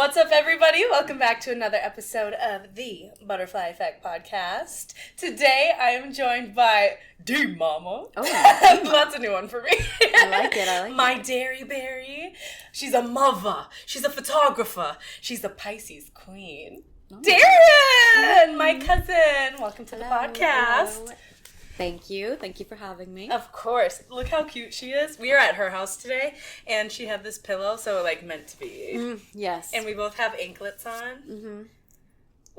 What's up, everybody? Welcome back to another episode of the Butterfly Effect podcast. Today, I am joined by D Mama. Oh, that's a new one for me. I like it. My Dairy Berry. She's a mother. She's a photographer. She's the Pisces queen. Oh. Darian, my cousin. Welcome to the podcast. Hello. Thank you. Thank you for having me. Of course. Look how cute she is. We are at her house today, and she had this pillow, so meant to be. Yes. And we both have anklets on. Mm-hmm.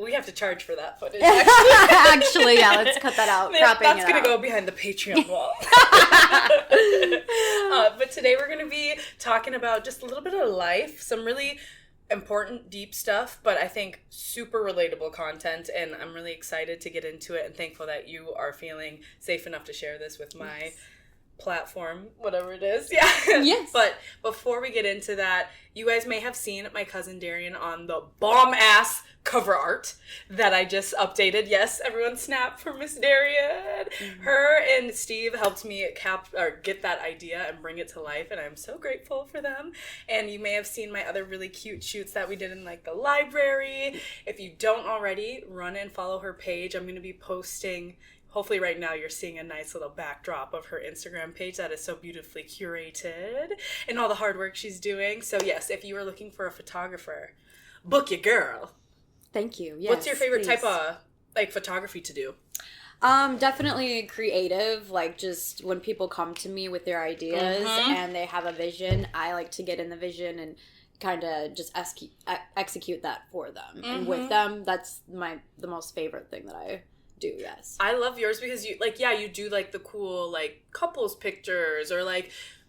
We have to charge for that footage, actually. Yeah, let's cut that out. That's going to go behind the Patreon wall. But today we're going to be talking about just a little bit of life, some really important, deep stuff, but I think super relatable content, and I'm really excited to get into it and thankful that you are feeling safe enough to share this with my platform, whatever it is. Yeah. Yes. But before we get into that, you guys may have seen my cousin Darian on the bomb-ass cover art that I just updated. Yes, everyone snap for Miss Darian. Mm-hmm. Her and Steve helped me get that idea and bring it to life, and I'm so grateful for them. And you may have seen my other really cute shoots that we did in the library. If you don't already, run and follow her page. I'm going to be posting. Hopefully right now you're seeing a nice little backdrop of her Instagram page that is so beautifully curated and all the hard work she's doing. So yes, if you are looking for a photographer, book your girl. Thank you. Yes, what's your favorite type of photography to do? Definitely creative. Just when people come to me with their ideas and they have a vision, I like to get in the vision and kind of just execute that for them. And with them, that's the most favorite thing that I do. Yes, I love yours because you you do the cool couples pictures or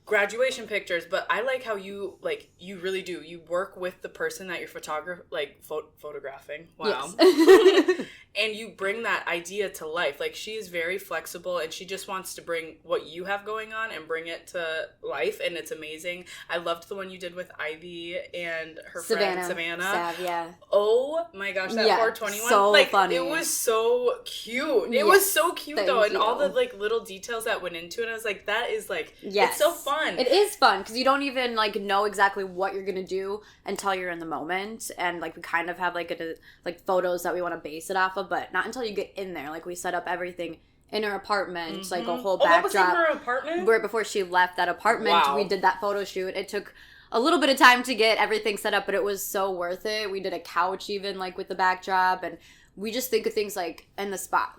graduation pictures, but I like how you you really do, you work with the person that you're photographing. Wow. Yes. And you bring that idea to life. She is very flexible, and she just wants to bring what you have going on and bring it to life, and it's amazing. I loved the one you did with Ivy and her friend Savannah. Sav, yeah. Oh my gosh, that 421. So funny. It was so cute. It was so cute though, and all the little details that went into it. I was like, that is it's so fun. It is fun because you don't even know exactly what you're gonna do until you're in the moment, and we kind of have photos that we want to base it off of, but not until you get in there. We set up everything in her apartment, a whole backdrop. What was in her apartment? Where before she left that apartment, wow. We did that photo shoot. It took a little bit of time to get everything set up, but it was so worth it. We did a couch even with the backdrop, and we just think of things in the spot.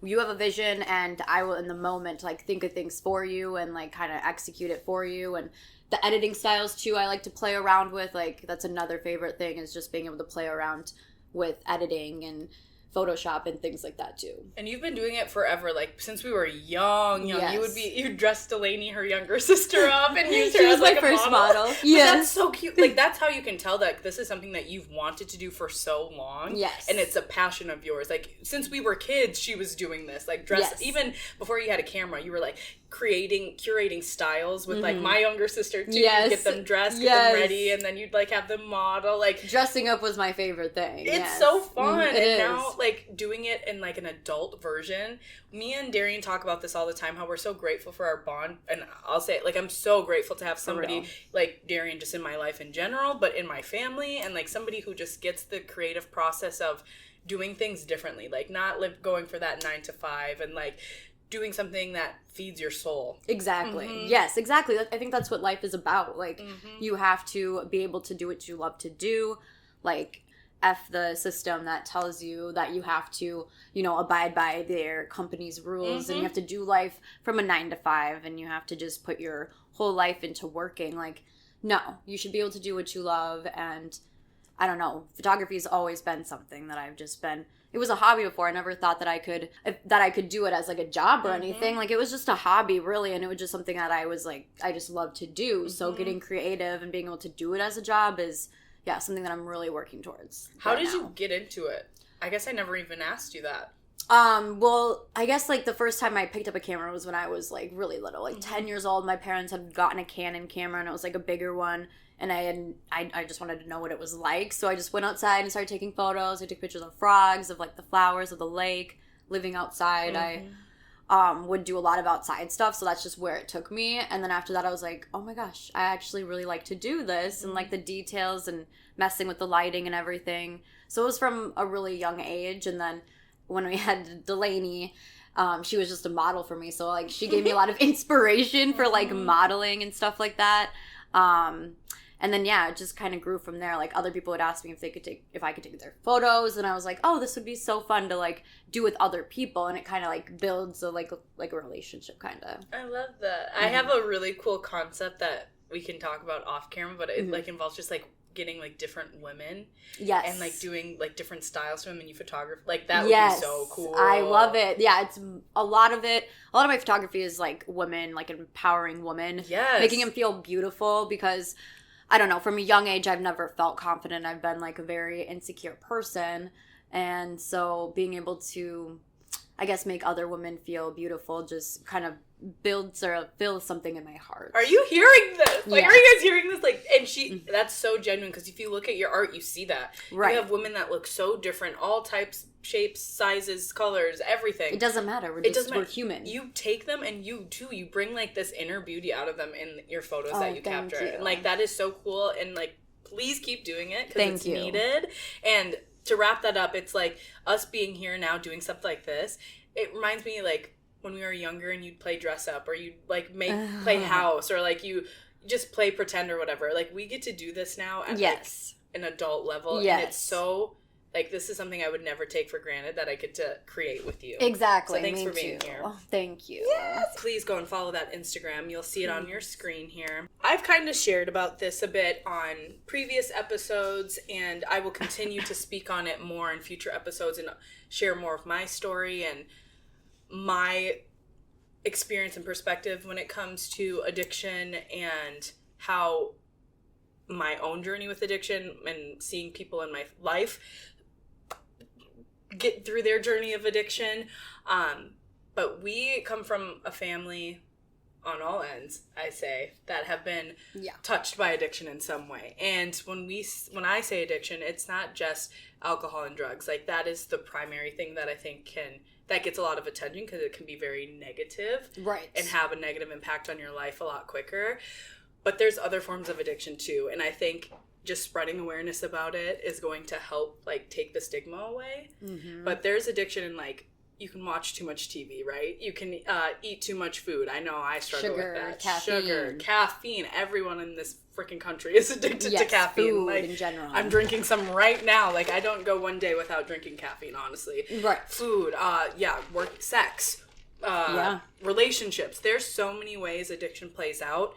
You have a vision, and I will in the moment think of things for you and kind of execute it for you. And the editing styles too, I like to play around with. That's another favorite thing, is just being able to play around with editing and Photoshop and things like that too. And you've been doing it forever, since we were young. Yes. You'd dress Delaney, her younger sister, up and use her she as was my first model. Yeah, that's so cute. That's how you can tell that this is something that you've wanted to do for so long. Yes, and it's a passion of yours. Since we were kids, she was doing this. Dress even before you had a camera. You were curating styles with my younger sister too. Yes. You'd get them dressed, get them ready, and then you'd have them model. Dressing up was my favorite thing. It's so fun. It is. Now doing it in an adult version. Me and Darian talk about this all the time, how we're so grateful for our bond, and I'll say I'm so grateful to have somebody like Darian just in my life in general, but in my family, and somebody who just gets the creative process of doing things differently, not going for that 9 to 5 and doing something that feeds your soul. Exactly. Yes, exactly. I think that's what life is about. You have to be able to do what you love to do. F the system that tells you that you have to, abide by their company's rules, and you have to do life from a 9 to 5, and you have to just put your whole life into working. No, you should be able to do what you love. And I don't know, photography has always been something that I've just been, it was a hobby before. I never thought that I could do it as a job or anything. It was just a hobby really, and it was just something that I was I just loved to do. So getting creative and being able to do it as a job is something that I'm really working towards. How did you get into it? I guess I never even asked you that. Well, I guess the first time I picked up a camera was when I was really little, 10 years old. My parents had gotten a Canon camera, and it was a bigger one. And I just wanted to know what it was like. So I just went outside and started taking photos. I took pictures of frogs, of the flowers, of the lake, living outside. would do a lot of outside stuff, so that's just where it took me. And then after that, I was like, oh my gosh, I actually really like to do this, and like the details and messing with the lighting and everything. So it was from a really young age. And then when we had Delaney, she was just a model for me, so like she gave me a lot of inspiration for like modeling and stuff like that. And then it just kind of grew from there. Like other people would ask me if I could take their photos, and I was like, oh, this would be so fun to like do with other people, and it kind of like builds a relationship kind of. I love that. I have a really cool concept that we can talk about off camera, but it like involves just like getting like different women, and like doing like different styles from them, and you photograph like that would be so cool. I love it. Yeah, it's a lot of my photography is like women, like empowering women, making them feel beautiful, because I don't know, from a young age I've never felt confident. I've been like a very insecure person, and so being able to, I guess, make other women feel beautiful just kind of builds or fills something in my heart. Are you hearing this? Like, are you guys hearing this? Like, and that's so genuine, because if you look at your art, you see that. Right. You have women that look so different, all types, shapes, sizes, colors, everything. It doesn't matter. We're human. You take them, and you bring like this inner beauty out of them in your photos that you capture. And like, that is so cool, and like, please keep doing it, because it's needed. And to wrap that up, it's like us being here now doing stuff like this, it reminds me like when we were younger and you'd play dress up, or you'd like play house, or like you just play pretend or whatever. Like, we get to do this now at like an adult level, and it's so like, this is something I would never take for granted that I get to create with you. Exactly. So thanks for being here. Oh, thank you. Yes. Please go and follow that Instagram. You'll see it on your screen here. I've kind of shared about this a bit on previous episodes, and I will continue to speak on it more in future episodes and share more of my story and my experience and perspective when it comes to addiction, and how my own journey with addiction and seeing people in my life get through their journey of addiction. But we come from a family on all ends, I say, that have been touched by addiction in some way. And when I say addiction, it's not just alcohol and drugs. Like, that is the primary thing that I think that gets a lot of attention, because it can be very negative, right, and have a negative impact on your life a lot quicker. But there's other forms of addiction too, and I think just spreading awareness about it is going to help like take the stigma away. But there's addiction in like, you can watch too much TV, right? You can eat too much food. I know I struggle with that. Caffeine. Everyone in this freaking country is addicted to caffeine. Food like, in general. I'm drinking some right now. Like, I don't go one day without drinking caffeine, honestly. Right. Food. Work, sex. Relationships. There's so many ways addiction plays out.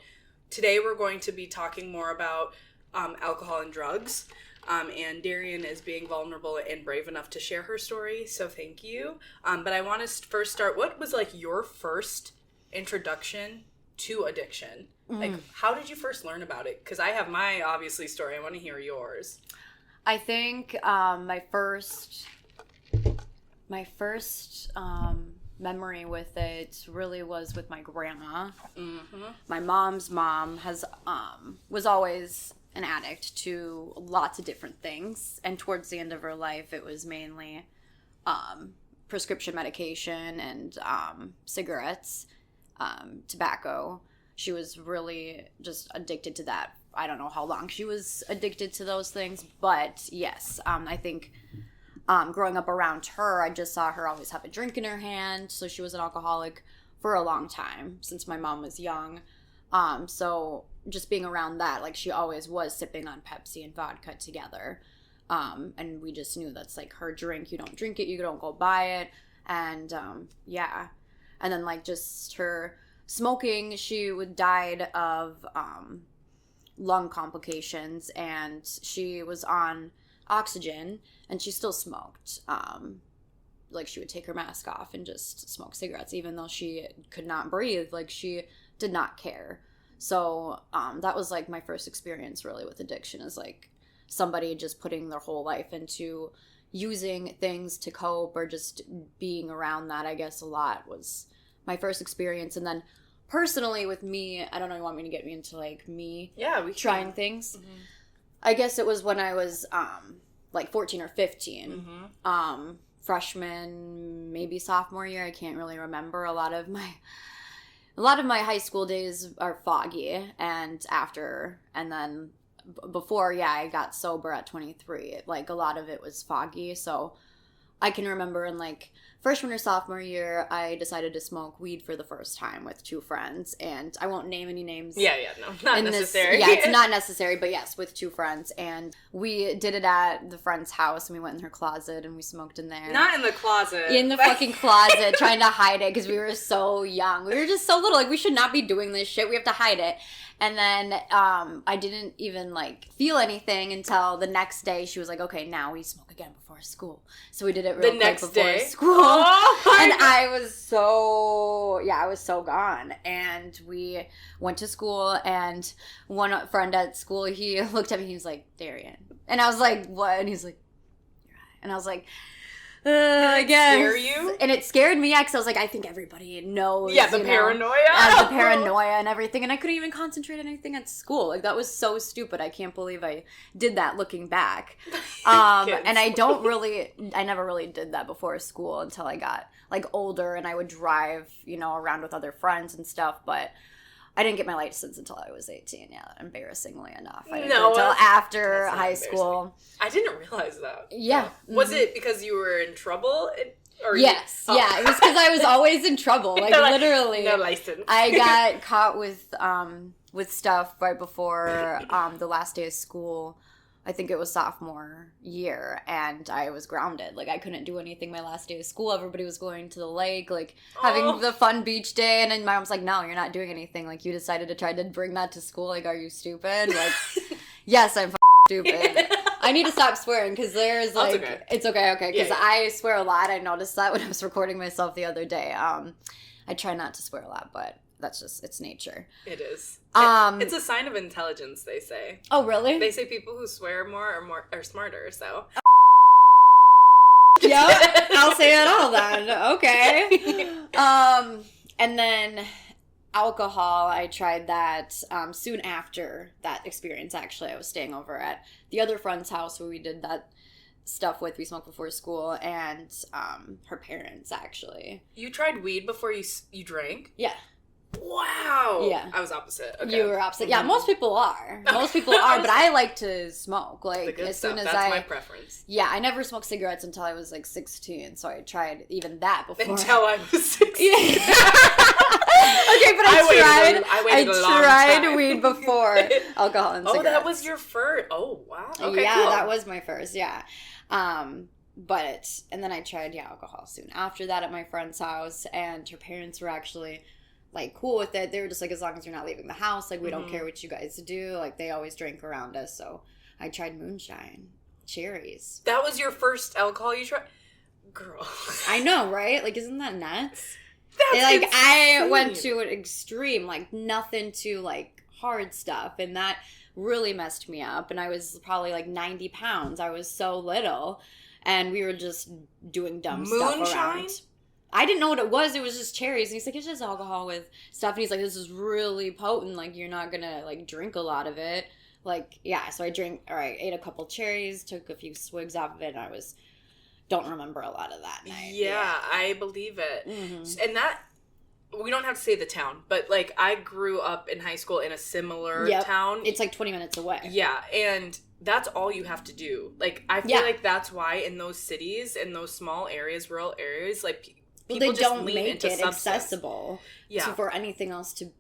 Today we're going to be talking more about alcohol and drugs. And Darian is being vulnerable and brave enough to share her story, so thank you. But I want to first start, what was like your first introduction to addiction? Like, how did you first learn about it? Because I have my, obviously, story. I want to hear yours. I think my first memory with it really was with my grandma. My mom's mom was always an addict to lots of different things, and towards the end of her life it was mainly prescription medication and cigarettes, tobacco. She was really just addicted to that. I don't know how long she was addicted to those things, but yes, I think growing up around her, I just saw her always have a drink in her hand, so she was an alcoholic for a long time since my mom was young. So just being around that, like, she always was sipping on Pepsi and vodka together. And we just knew that's like her drink. You don't drink it, you don't go buy it. And and then like just her smoking, she died of lung complications, and she was on oxygen, and she still smoked. Like, she would take her mask off and just smoke cigarettes, even though she could not breathe. Like, she did not care. So that was like my first experience really with addiction, is like somebody just putting their whole life into using things to cope, or just being around that, I guess, a lot, was my first experience. And then personally with me, I don't know, you want me to get me into like me trying things? I guess it was when I was like 14 or 15. freshman, maybe sophomore year. I can't really remember. A lot of my high school days are foggy, and then before, I got sober at 23. Like, a lot of it was foggy, so I can remember in, like, freshman or sophomore year, I decided to smoke weed for the first time with 2 friends, and I won't name any names. No, not necessary. It's not necessary, but yes, with 2 friends, and we did it at the friend's house, and we went in her closet, and we smoked in there. Not in the closet. In the fucking closet, trying to hide it, because we were so young. We were just so little, like, we should not be doing this shit, we have to hide it. And then I didn't even, like, feel anything until the next day. She was like, okay, now we smoke again before school. So we did it real quick before school. Oh, and I was so gone. And we went to school, and one friend at school, he looked at me, he was like, Darian. And I was like, what? And he's like, you're high. And I was like, I guess. Scare you? And it scared me, because I was like, I think everybody knows. Yeah, the paranoia. The paranoia and everything. And I couldn't even concentrate on anything at school. Like, that was so stupid. I can't believe I did that looking back. And I never really did that before school until I got, like, older, and I would drive, around with other friends and stuff. But I didn't get my license until I was 18, embarrassingly enough. I didn't do it until after high school. I didn't realize that. Yeah. Was it because you were in trouble? Yes. Yeah, it was because I was always in trouble. Like, literally. No license. I got caught with stuff right before the last day of school. I think it was sophomore year, and I was grounded. Like, I couldn't do anything my last day of school. Everybody was going to the lake, like, having the fun beach day, and then my mom's like, no, you're not doing anything. Like, you decided to try to bring that to school. Like, are you stupid? Like, yes, I'm stupid. I need to stop swearing, because there's, like, it's okay, because I swear a lot. I noticed that when I was recording myself the other day. I try not to swear a lot, but that's just, it's nature. It is. It's a sign of intelligence, they say. Oh, really? They say people who swear more are smarter, so. Yep, I'll say it all then. Okay. And then alcohol, I tried that soon after that experience, actually. I was staying over at the other friend's house where we did that stuff with. We smoked before school, and her parents, actually. You tried weed before you drank? Yeah. Wow. Yeah. I was opposite. Okay. You were opposite. Yeah, most people are. Most people are, but I like to smoke. Like, as soon as That's my preference. Yeah, I never smoked cigarettes until I was, like, 16, so I tried even that before. Until I was 16. Yeah. Okay, but I tried weed before alcohol and cigarettes. Oh, that was your first. Oh, wow. Okay, yeah, cool. That was my first, yeah. And then I tried, alcohol soon after that at my friend's house, and her parents were actually, like, cool with it. They were just like, as long as you're not leaving the house, like, we don't care what you guys do. Like, they always drink around us, so I tried moonshine, cherries. That was your first alcohol you tried? Girl. I know, right? Like, isn't that nuts? That's like, insane. I went to an extreme, like, nothing to, like, hard stuff, and that really messed me up, and I was probably, like, 90 pounds. I was so little, and we were just doing dumb stuff around. I didn't know what it was. It was just cherries. And he's like, it's just alcohol with stuff. And he's like, this is really potent. Like, you're not going to, like, drink a lot of it. Like, yeah. So I ate a couple cherries, took a few swigs off of it, and don't remember a lot of that night. Yeah, I believe it. Mm-hmm. And that, we don't have to say the town, but, like, I grew up in high school in a similar town. It's, like, 20 minutes away. Yeah, and that's all you have to do. Like, I feel like that's why in those cities, in those small areas, rural areas, like, people they just don't lean make into it accessible for anything else to do,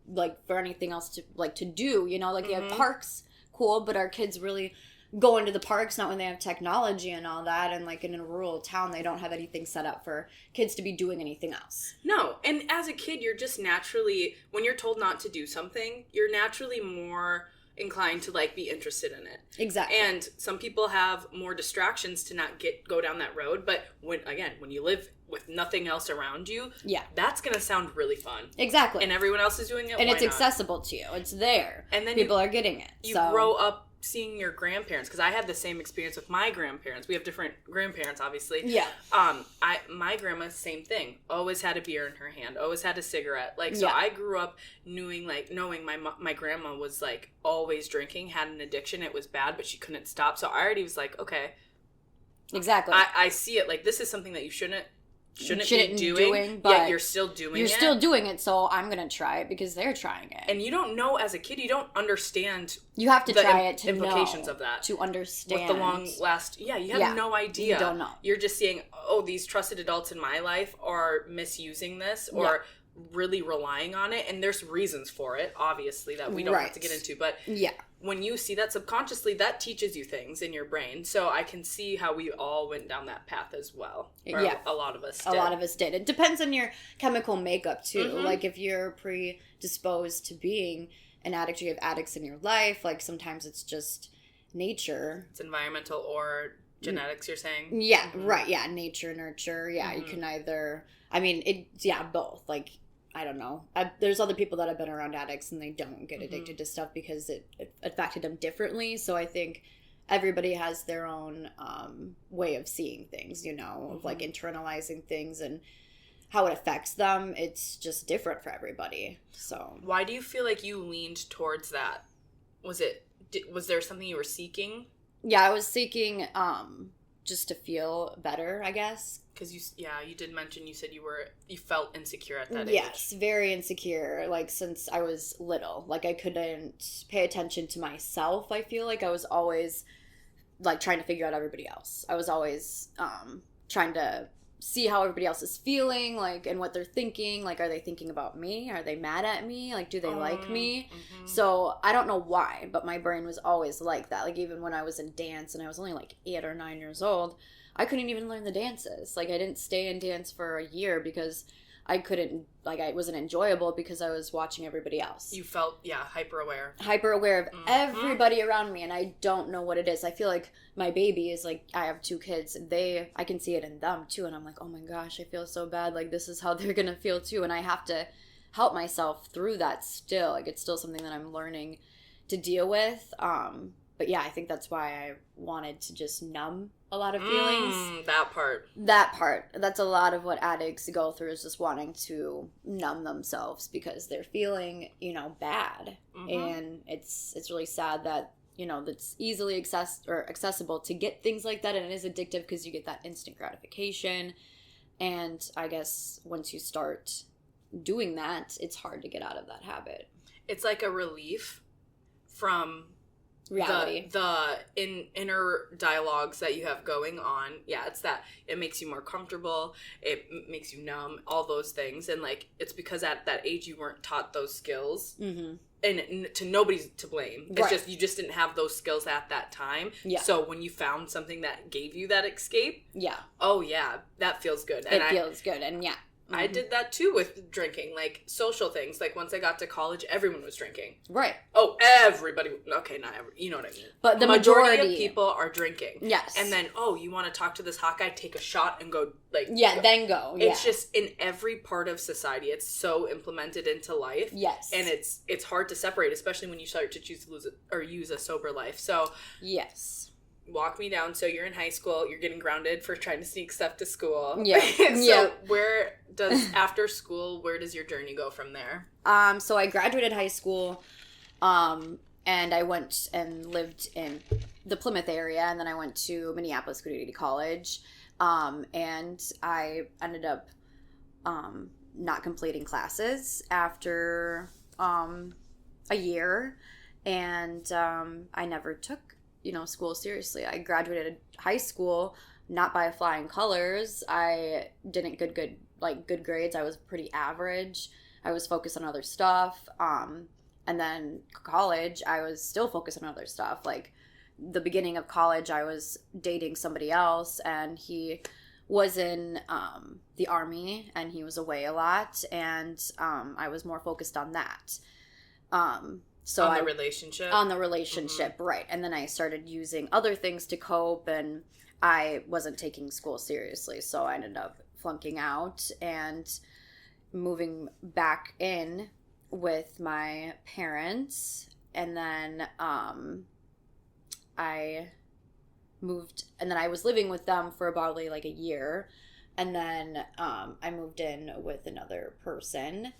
like, they have parks, cool, but our kids really go into the parks not when they have technology and all that, and, like, in a rural town they don't have anything set up for kids to be doing anything else. No, and as a kid you're just naturally, when you're told not to do something, you're naturally more inclined to, like, be interested in it. Exactly. And some people have more distractions to not go down that road, but when you live with nothing else around you, that's gonna sound really fun. Exactly. And everyone else is doing it, and it's accessible to you. It's there. And then people are getting it. You grow up seeing your grandparents, because I had the same experience with my grandparents. We have different grandparents, obviously. Yeah. My grandma, same thing. Always had a beer in her hand. Always had a cigarette. Like, so I grew up knowing my grandma was, like, always drinking, had an addiction. It was bad, but she couldn't stop. So I already was like, okay, Exactly. I see it like this is something that you shouldn't be doing, but yet you're still doing it. You're still doing it, so I'm going to try it because they're trying it. And you don't know, as a kid, you don't understand. You have to try it to implications know, of that. To understand. With the long last, you have no idea. You don't know. You're just seeing, oh, these trusted adults in my life are misusing this or really relying on it. And there's reasons for it, obviously, that we don't have to get into. But when you see that subconsciously, that teaches you things in your brain. So I can see how we all went down that path as well. Or a lot of us did. A lot of us did. It depends on your chemical makeup, too. Mm-hmm. Like, if you're predisposed to being an addict, you have addicts in your life. Like, sometimes it's just nature. It's environmental or genetics, you're saying? Yeah, right. Yeah, nature, nurture. Yeah, you can either... I mean, both. Like... I don't know. There's other people that have been around addicts and they don't get addicted to stuff because it affected them differently. So I think everybody has their own way of seeing things, of like internalizing things and how it affects them. It's just different for everybody. So why do you feel like you leaned towards that? Was there something you were seeking? Yeah, I was seeking just to feel better, I guess. Because you did mention, you said you felt insecure at that age. Yes, very insecure, like, since I was little. Like, I couldn't pay attention to myself, I feel like. I was always, like, trying to figure out everybody else. I was always trying to see how everybody else is feeling, like, and what they're thinking. Like, are they thinking about me? Are they mad at me? Like, do they like me? Mm-hmm. So, I don't know why, but my brain was always like that. Like, even when I was in dance and I was only, like, 8 or 9 years old, I couldn't even learn the dances. Like, I didn't stay in dance for a year because I couldn't, like, it wasn't enjoyable because I was watching everybody else. You felt, hyper aware. Hyper aware of everybody around me, and I don't know what it is. I feel like my baby is, like, I have 2 kids. I can see it in them, too, and I'm like, oh my gosh, I feel so bad. Like, this is how they're gonna feel, too, and I have to help myself through that still. Like, it's still something that I'm learning to deal with. But yeah, I think that's why I wanted to just numb a lot of feelings. That part. That's a lot of what addicts go through, is just wanting to numb themselves because they're feeling, bad. Mm-hmm. And it's really sad that, that's easily accessible to get things like that. And it is addictive because you get that instant gratification. And I guess once you start doing that, it's hard to get out of that habit. It's like a relief from... reality. The inner dialogues that you have going on. Yeah, it's that. It makes you more comfortable. It makes you numb. All those things. And, like, it's because at that age you weren't taught those skills. Mm-hmm. And nobody's to blame. It's just, you just didn't have those skills at that time. Yeah. So when you found something that gave you that escape. Yeah. Oh, yeah. That feels good. And it feels good. And, yeah. Mm-hmm. I did that too with drinking, like social things. Like once I got to college, everyone was drinking. Right. Oh, everybody. Okay, not every. You know what I mean. But the majority of people are drinking. Yes. And then, you want to talk to this hot guy? Take a shot and go. Like then go. It's just in every part of society. It's so implemented into life. Yes. And it's hard to separate, especially when you start to choose to lose it or use a sober life. So yes. Walk me down. So you're in high school. You're getting grounded for trying to sneak stuff to school. Yeah. So after school, where does your journey go from there? So I graduated high school, and I went and lived in the Plymouth area, and then I went to Minneapolis Community College, and I ended up not completing classes after a year, and I never took school seriously. I graduated high school not by flying colors. I didn't get good grades. I was pretty average. I was focused on other stuff. And then college, I was still focused on other stuff. Like the beginning of college, I was dating somebody else, and he was in the Army, and he was away a lot, and I was more focused on that. So on the relationship? On the relationship, right. And then I started using other things to cope, and I wasn't taking school seriously, so I ended up flunking out and moving back in with my parents. And then I moved, and then I was living with them for about like a year, and then I moved in with another person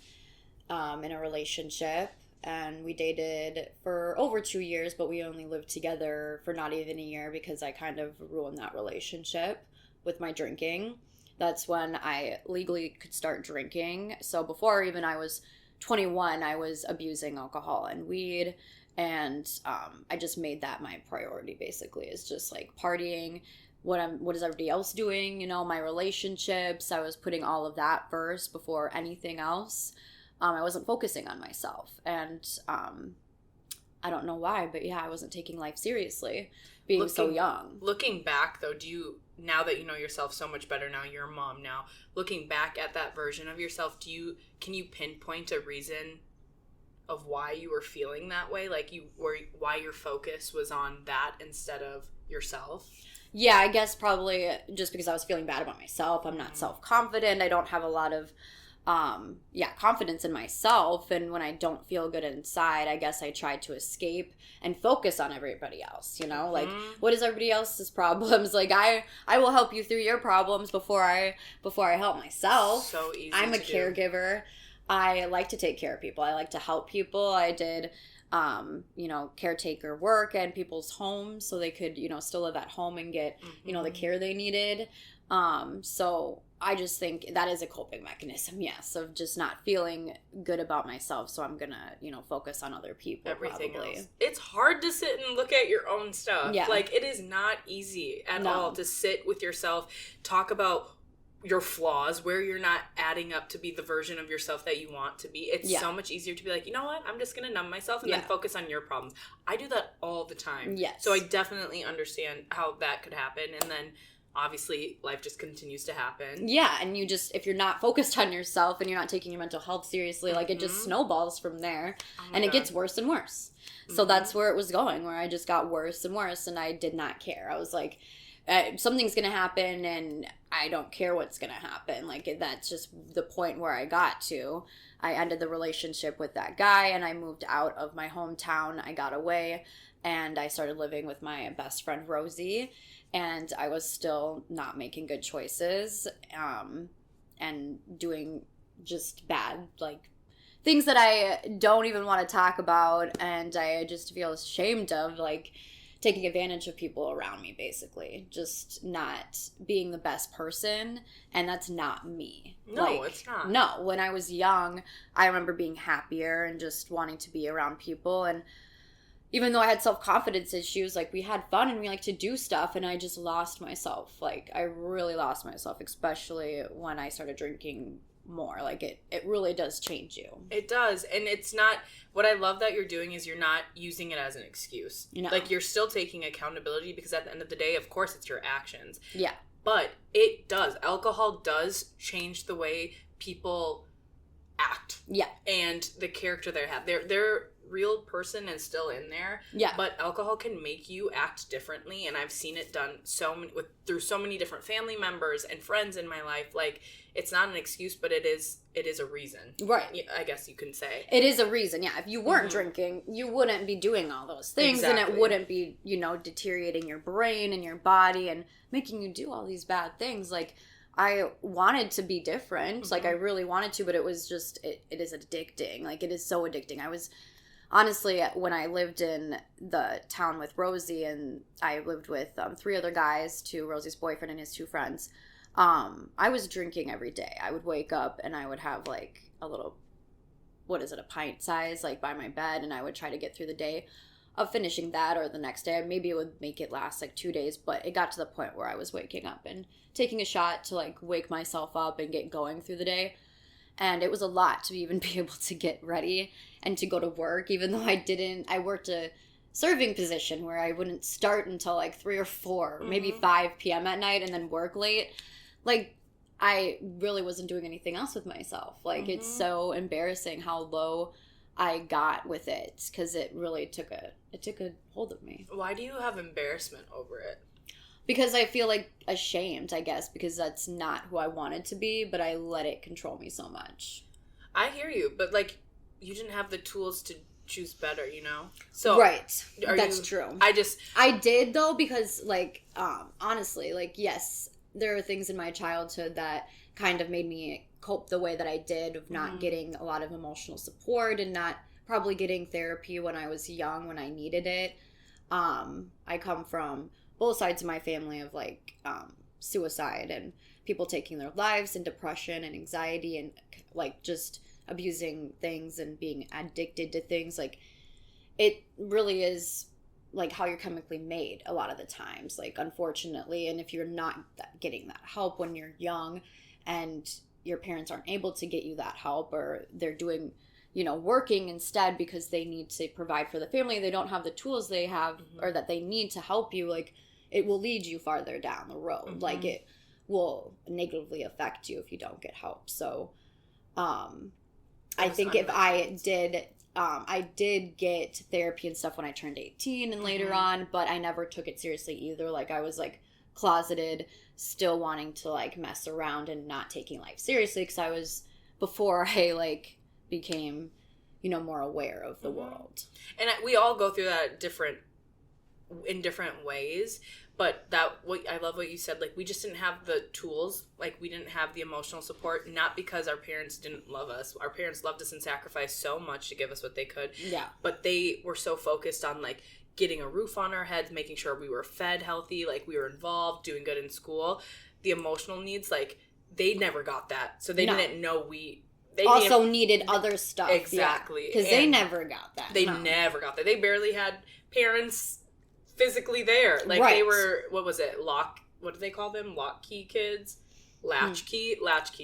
in a relationship. and we dated for over 2 years, but we only lived together for not even a year because I kind of ruined that relationship with my drinking. That's when I legally could start drinking. So before even I was 21, I was abusing alcohol and weed, and I just made that my priority, basically. It's just like partying, what is everybody else doing, you know, my relationships. I was putting all of that first before anything else. I wasn't focusing on myself, and I don't know why, but yeah, I wasn't taking life seriously being so young. Looking back, though, now that you know yourself so much better, now you're a mom now, looking back at that version of yourself, can you pinpoint a reason of why you were feeling that way? Like why your focus was on that instead of yourself? Yeah, I guess probably just because I was feeling bad about myself. I'm not self-confident. I don't have a lot of confidence in myself, and when I don't feel good inside, I guess I try to escape and focus on everybody else, you know, like what is everybody else's problems? Like I will help you through your problems before I help myself. So easy. I'm a caregiver. I like to take care of people. I like to help people. I did caretaker work at people's homes so they could, still live at home and get, the care they needed. So I just think that is a coping mechanism, yes, of just not feeling good about myself. So I'm gonna, focus on other people. Everything probably. Else. It's hard to sit and look at your own stuff. Yeah. Like, it is not easy at all to sit with yourself, talk about your flaws, where you're not adding up to be the version of yourself that you want to be. It's so much easier to be like, you know what, I'm just gonna numb myself and then focus on your problems. I do that all the time. Yes. So I definitely understand how that could happen, and then obviously life just continues to happen. Yeah, and if you're not focused on yourself and you're not taking your mental health seriously, like it just snowballs from there, and it gets worse and worse. So that's where it was going, where I just got worse and worse, and I did not care. I was like, something's gonna happen and I don't care what's gonna happen. Like, that's just the point where I got to. I ended the relationship with that guy and I moved out of my hometown. I got away and I started living with my best friend Rosie, and I was still not making good choices and doing just bad, like, things that I don't even want to talk about, and I just feel ashamed of, like, taking advantage of people around me, basically. Just not being the best person, and that's not me. No, it's not. No, when I was young, I remember being happier and just wanting to be around people, and even though I had self-confidence issues, like, we had fun and we liked to do stuff, and I just lost myself. Like, I really lost myself, especially when I started drinking more. Like, it really does change you. It does. And it's not, what I love that you're doing is you're not using it as an excuse. Like, you're still taking accountability, because at the end of the day, of course, it's your actions. Yeah. But it does. Alcohol does change the way people act. Yeah. And the character they have. They're real person is still in there. Yeah. But alcohol can make you act differently, and I've seen it done through so many different family members and friends in my life. Like, it's not an excuse, but it is a reason. Right. I guess you can say. It is a reason, yeah. If you weren't drinking, you wouldn't be doing all those things. Exactly. And it wouldn't be, deteriorating your brain and your body and making you do all these bad things. Like, I wanted to be different. Like, I really wanted to, but it was just, it is addicting. Like, it is so addicting. Honestly, when I lived in the town with Rosie, and I lived with 3 other guys, Rosie's boyfriend and his 2 friends, I was drinking every day. I would wake up and I would have, like, a little, a pint size, like, by my bed, and I would try to get through the day of finishing that, or the next day. Maybe it would make it last, like, 2 days, but it got to the point where I was waking up and taking a shot to, like, wake myself up and get going through the day. And it was a lot to even be able to get ready and to go to work, even though I worked a serving position where I wouldn't start until like 3 or 4, maybe 5 p.m. at night, and then work late. Like, I really wasn't doing anything else with myself. Like, it's so embarrassing how low I got with it, because it really took a hold of me. Why do you have embarrassment over it? Because I feel, like, ashamed, I guess, because that's not who I wanted to be, but I let it control me so much. I hear you, but, like, you didn't have the tools to choose better, So right. That's true. I did, though, because, like, honestly, like, yes, there are things in my childhood that kind of made me cope the way that I did, of not getting a lot of emotional support and not probably getting therapy when I was young, when I needed it. I come from both sides of my family of like suicide and people taking their lives, and depression and anxiety and like just abusing things and being addicted to things. Like, it really is like how you're chemically made a lot of the times, like, unfortunately. And if you're not getting that help when you're young and your parents aren't able to get you that help, or they're doing, working instead because they need to provide for the family, they don't have the tools they have or that they need to help you, like, it will lead you farther down the road. Like, it will negatively affect you if you don't get help. So I think if I did get therapy and stuff when I turned 18 and later on, but I never took it seriously either. Like, I was like closeted, still wanting to like mess around and not taking life seriously, because I was, before I like became more aware of the world. And we all go through that in different ways. But I love what you said. Like, we just didn't have the tools. Like, we didn't have the emotional support. Not because our parents didn't love us. Our parents loved us and sacrificed so much to give us what they could. Yeah. But they were so focused on, like, getting a roof on our heads, making sure we were fed healthy, like, we were involved, doing good in school. The emotional needs, like, they never got that. So they didn't know they also needed other stuff. Exactly. Because they never got that. They never got that. They barely had parents physically there. Like, they were, what was it? What do they call them? Latchkey kids? Latchkey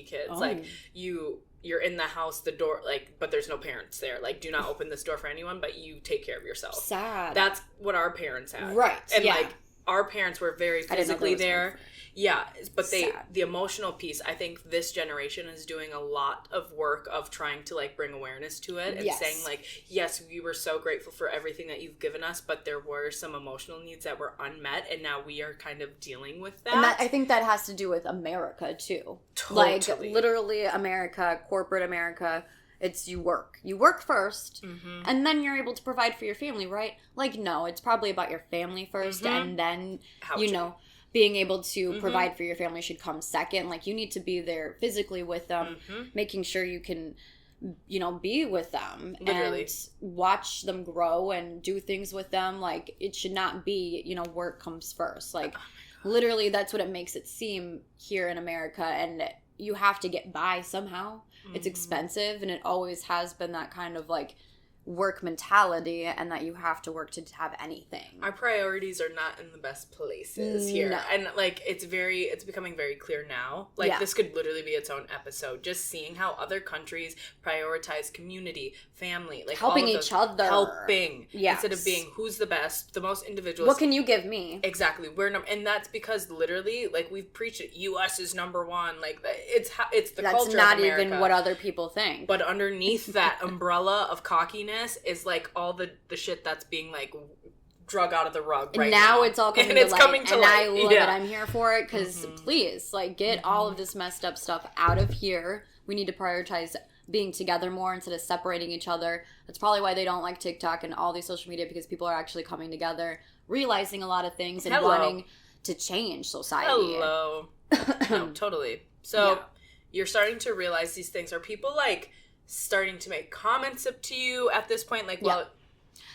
kids. Oh. Like, you're in the house, the door, like, but there's no parents there. Like, do not open this door for anyone, but you take care of yourself. Sad. That's what our parents had. Right. And like, our parents were very physically there. Yeah, but the emotional piece, I think this generation is doing a lot of work of trying to like bring awareness to it and saying like, yes, we were so grateful for everything that you've given us, but there were some emotional needs that were unmet, and now we are kind of dealing with that. And I think that has to do with America too. Totally. Like, literally America, corporate America. It's you work first, and then you're able to provide for your family, right? Like, no, it's probably about your family first, and then being able to provide for your family should come second. Like, you need to be there physically with them, making sure you can, be with them. Literally. And watch them grow and do things with them. Like, it should not be, work comes first. Like, literally, that's what it makes it seem here in America. And you have to get by somehow. It's expensive, and it always has been that kind of, like, work mentality, and that you have to work to have anything. Our priorities are not in the best places here. No. And like, it's becoming very clear now. Like, this could literally be its own episode. Just seeing how other countries prioritize community, family, like helping all of each other. Helping. Yes. Instead of being who's the best, the most individualist. What can you give me? Exactly. And that's because literally, like, we've preached it. US is number one. Like, it's the that's culture not of America. even what other people think. But underneath that umbrella of cockiness is like all the shit that's being like drug out of the rug right now. Now it's all coming to light. And I love it. I'm here for it, because please, like, get all of this messed up stuff out of here. We need to prioritize being together more instead of separating each other. That's probably why they don't like TikTok and all these social media, because people are actually coming together, realizing a lot of things, and wanting to change society. Hello. No, totally. So you're starting to realize these things. Are people like starting to make comments up to you at this point? Like, well,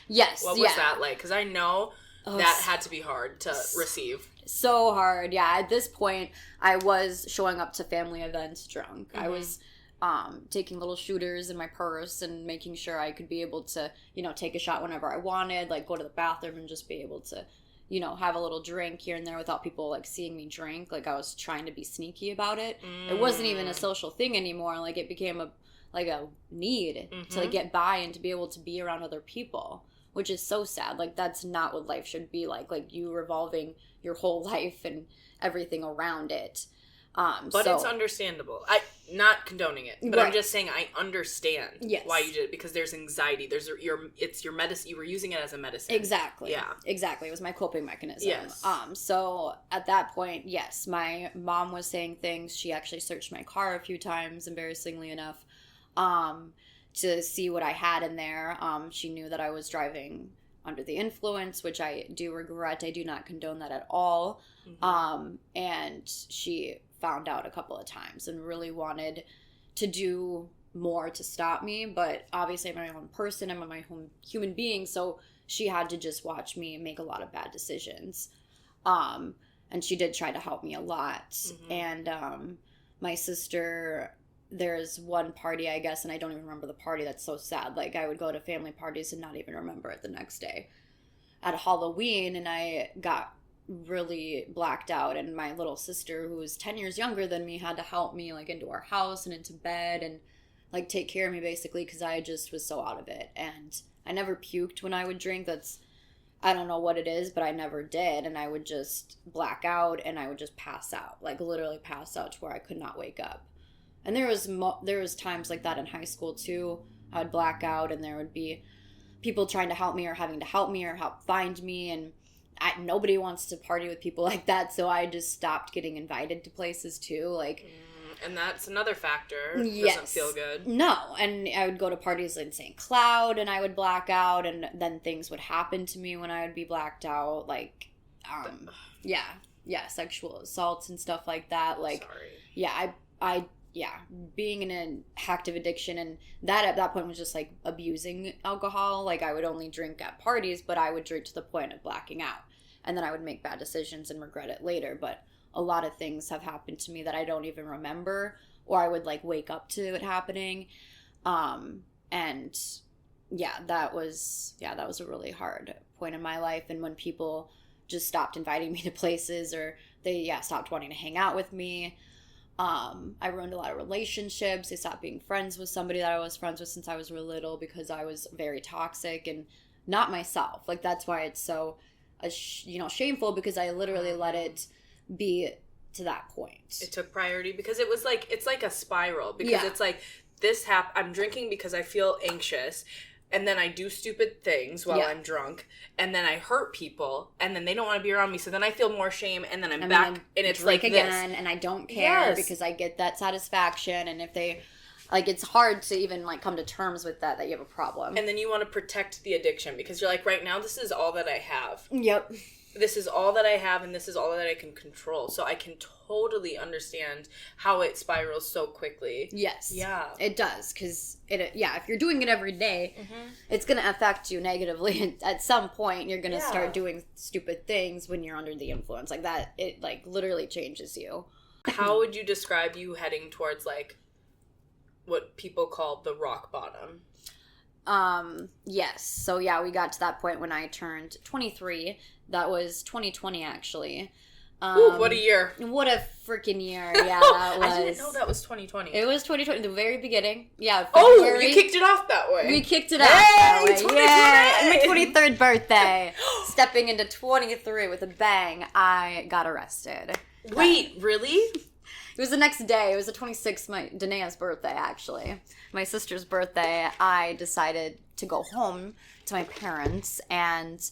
yes, what was that like? Because I know that had to be hard to receive. So hard, yeah. At this point, I was showing up to family events drunk. I was taking little shooters in my purse and making sure I could be able to, take a shot whenever I wanted, like go to the bathroom and just be able to, have a little drink here and there without people like seeing me drink. Like, I was trying to be sneaky about it. It wasn't even a social thing anymore. Like, it became a need to like get by and to be able to be around other people, which is so sad. Like, that's not what life should be like you revolving your whole life and everything around it. But it's understandable. I'm not condoning it, but I'm just saying I understand why you did it, because there's anxiety. It's your medicine. You were using it as a medicine. Exactly. Yeah. Exactly. It was my coping mechanism. Yes. So at that point, yes, my mom was saying things. She actually searched my car a few times, embarrassingly enough, to see what I had in there. She knew that I was driving under the influence, which I do regret. I do not condone that at all. And she found out a couple of times and really wanted to do more to stop me, but obviously I'm my own person, I'm my own human being, so she had to just watch me make a lot of bad decisions. And she did try to help me a lot. Mm-hmm. And my sister, there's one party, I guess, and I don't even remember the party. That's so sad. Like, I would go to family parties and not even remember it the next day. At Halloween, and I got really blacked out, and my little sister, who was 10 years younger than me, had to help me, like, into our house and into bed and, like, take care of me, basically, because I just was so out of it. And I never puked when I would drink. I don't know what it is, but I never did, and I would just black out, and I would just pass out, like, literally pass out to where I could not wake up. And there was times like that in high school, too. I would black out, and there would be people trying to help me or having to help me or help find me, and nobody wants to party with people like that, so I just stopped getting invited to places, too, like... And that's another factor. Yes. Doesn't feel good. No, and I would go to parties in St. Cloud, and I would black out, and then things would happen to me when I would be blacked out, like, sexual assaults and stuff like that. Like, sorry. Being in an active addiction, and that at that point was just, like, abusing alcohol. Like, I would only drink at parties, but I would drink to the point of blacking out. And then I would make bad decisions and regret it later, but a lot of things have happened to me that I don't even remember, or I would, like, wake up to it happening. And that was a really hard point in my life. And when people just stopped inviting me to places, or they stopped wanting to hang out with me, I ruined a lot of relationships. They stopped being friends with somebody that I was friends with since I was real little, because I was very toxic and not myself. Like, that's why it's so shameful, because I literally let it be to that point. It took priority because it was like, it's like a spiral, because it's like, I'm drinking because I feel anxious, and then I do stupid things while I'm drunk, and then I hurt people, and then they don't want to be around me, so then I feel more shame, and then I'm back, and it's like again, this. And I don't care because I get that satisfaction, and if they... Like, it's hard to even, like, come to terms with that you have a problem. And then you want to protect the addiction, because you're like, right now, this is all that I have. Yep. This is all that I have, and this is all that I can control. So I can totally understand how it spirals so quickly. Yes. Yeah. It does, because, if you're doing it every day, it's going to affect you negatively. At some point, you're going to start doing stupid things when you're under the influence. Like, that, it, like, literally changes you. How would you describe you heading towards, like, what people call the rock bottom? Yes. So, we got to that point when I turned 23. That was 2020, actually. Ooh, what a year. What a freaking year. Yeah, that was... I didn't know that was 2020. It was 2020, the very beginning. Yeah, February. Oh, you kicked it off that way. We kicked it off that way. 2020! Yeah, my 23rd birthday. Stepping into 23 with a bang, I got arrested. Wait, really? It was the next day. It was the 26th, Danae's birthday, actually. My sister's birthday. I decided to go home to my parents and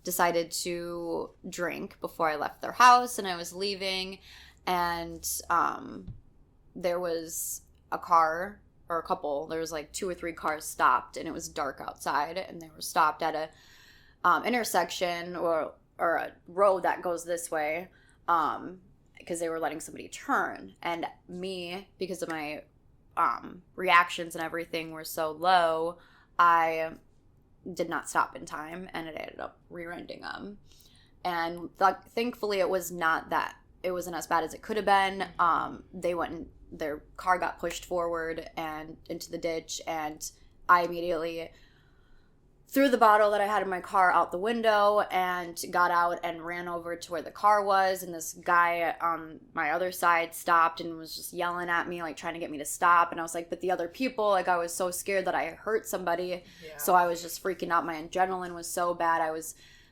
decided to drink before I left their house, and I was leaving, and there was a car, or a couple, there was like 2 or 3 cars stopped, and it was dark outside, and they were stopped at a intersection or a road that goes this way, because they were letting somebody turn. And me, because of my reactions and everything were so low, I did not stop in time, and it ended up rear-ending them. And thankfully it wasn't as bad as it could have been. Their car got pushed forward and into the ditch, and I immediately threw the bottle that I had in my car out the window and got out and ran over to where the car was, and this guy on my other side stopped and was just yelling at me, like, trying to get me to stop. And I was like, but the other people, like, I was so scared that I hurt somebody, so I was just freaking out. My adrenaline was so bad.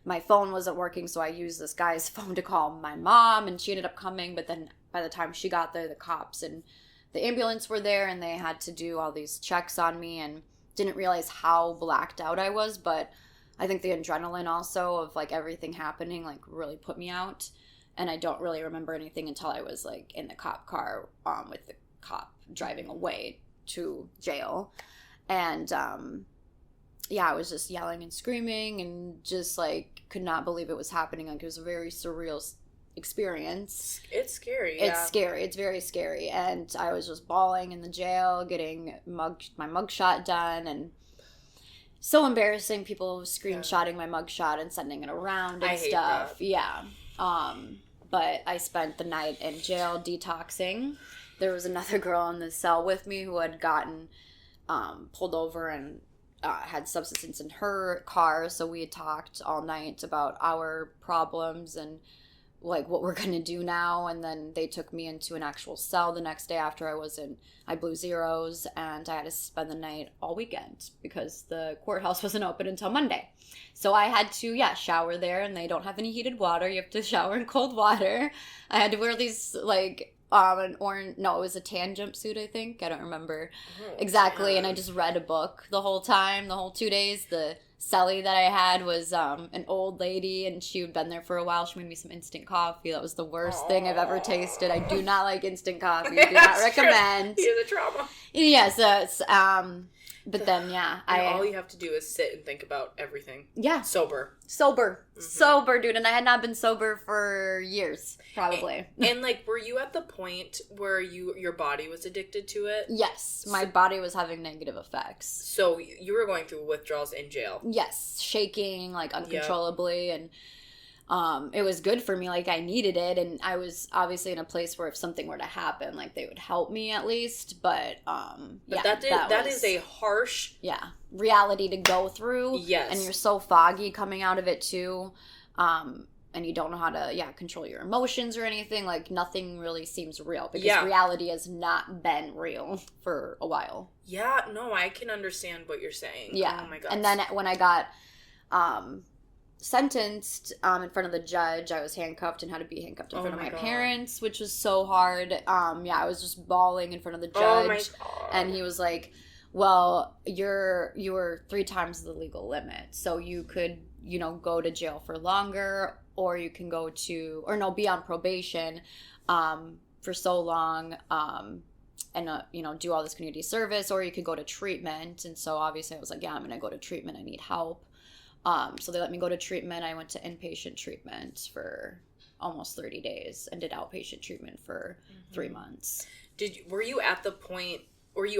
My phone wasn't working, so I used this guy's phone to call my mom, and she ended up coming, but then by the time she got there, the cops and the ambulance were there, and they had to do all these checks on me, and didn't realize how blacked out I was, but I think the adrenaline also of, like, everything happening, like, really put me out, and I don't really remember anything until I was, like, in the cop car with the cop driving away to jail. And I was just yelling and screaming and just, like, could not believe it was happening. Like, it was a very surreal experience. It's scary. It's scary. It's very scary. And I was just bawling in the jail, getting my mugshot done, and so embarrassing. People screenshotting my mugshot and sending it around and stuff. Yeah. But I spent the night in jail detoxing. There was another girl in the cell with me who had gotten pulled over and had substance in her car, so we had talked all night about our problems and like what we're gonna do now. And then they took me into an actual cell the next day after I blew zeros, and I had to spend the night all weekend because the courthouse wasn't open until Monday. So I had to shower there, and they don't have any heated water. You have to shower in cold water. I had to wear these like it was a tan jumpsuit, I think. I don't remember exactly. And I just read a book the whole time, the whole 2 days. The cellie that I had was an old lady, and she had been there for a while. She made me some instant coffee. That was the worst thing I've ever tasted. I do not like instant coffee. Do not recommend. You're the trauma. Yeah, so it's, but then, all you have to do is sit and think about everything. Yeah. Sober, dude. And I had not been sober for years, probably. And like, were you at the point where your body was addicted to it? Yes. My body was having negative effects. So you were going through withdrawals in jail? Yes. Shaking, like, uncontrollably. Yep. And it was good for me. Like, I needed it. And I was obviously in a place where if something were to happen, like, they would help me at least. But that is a harsh reality to go through. Yes. And you're so foggy coming out of it too. And you don't know how to control your emotions or anything. Like, nothing really seems real because reality has not been real for a while. Yeah, no, I can understand what you're saying. Yeah. Oh my God. And then when I got sentenced in front of the judge, I was handcuffed and had to be handcuffed in front of my parents, which was so hard. I was just bawling in front of the judge. Oh my God. And he was like, well, you were 3 times the legal limit, so you could go to jail for longer, or you can be on probation for so long and do all this community service, or you could go to treatment. And so obviously I was like, I'm gonna go to treatment, I need help. So they let me go to treatment. I went to inpatient treatment for almost 30 days and did outpatient treatment for 3 months. Were you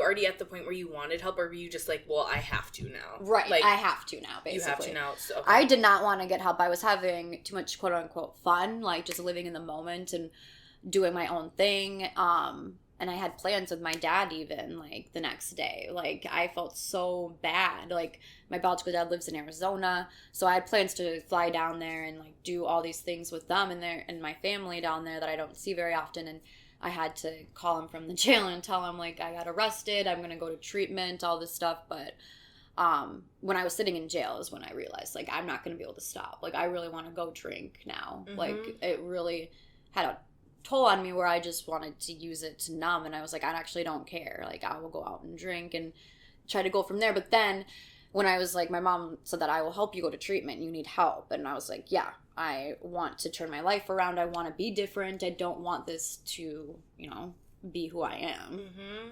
already at the point where you wanted help, or were you just like, well, I have to now? Right, like, I have to now, basically. You have to now. So, okay. I did not want to get help. I was having too much quote-unquote fun, like just living in the moment and doing my own thing. And I had plans with my dad even, like, the next day. Like, I felt so bad. Like, my biological dad lives in Arizona, so I had plans to fly down there and, like, do all these things with them and my family down there that I don't see very often. And I had to call him from the jail and tell him, like, I got arrested, I'm going to go to treatment, all this stuff. But when I was sitting in jail is when I realized, like, I'm not going to be able to stop. Like, I really want to go drink now. Mm-hmm. Like, it really had a toll on me where I just wanted to use it to numb, and I was like, I actually don't care. Like, I will go out and drink and try to go from there. But then when I was like, my mom said that I will help you go to treatment, you need help. And I was like, yeah, I want to turn my life around. I want to be different. I don't want this to, be who I am. Mm-hmm.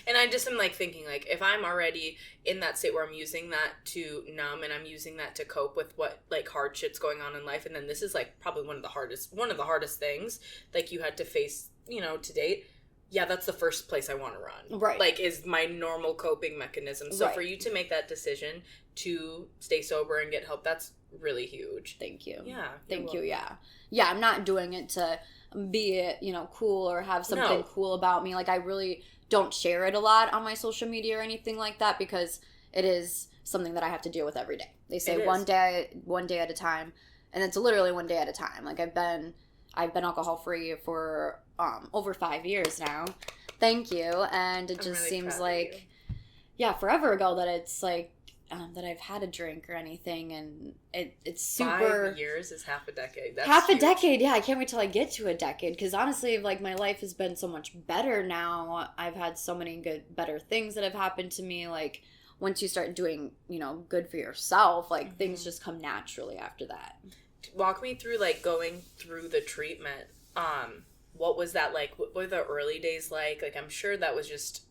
And I just am, like, thinking, like, if I'm already in that state where I'm using that to numb and I'm using that to cope with what, like, hard shit's going on in life, and then this is, like, probably one of the hardest things, like, you had to face, to date, that's the first place I want to run. Right. Like, is my normal coping mechanism. So for you to make that decision to stay sober and get help, that's really huge. Thank you. Yeah. Thank you, yeah. Yeah, I'm not doing it to be, cool or have something cool about me. Like, I really don't share it a lot on my social media or anything like that because it is something that I have to deal with every day. They say one day at a time, and it's literally one day at a time. Like, I've been alcohol free for over 5 years now. Thank you. And it just really seems like forever ago that it's like that I've had a drink or anything, and it's super. 5 years is half a decade. That's half huge. A decade, yeah. I can't wait till I get to a decade, because honestly, like, my life has been so much better now. I've had so many better things that have happened to me. Like, once you start doing, good for yourself, like, things just come naturally after that. Walk me through, like, going through the treatment. What was that like? What were the early days like? Like, I'm sure that was just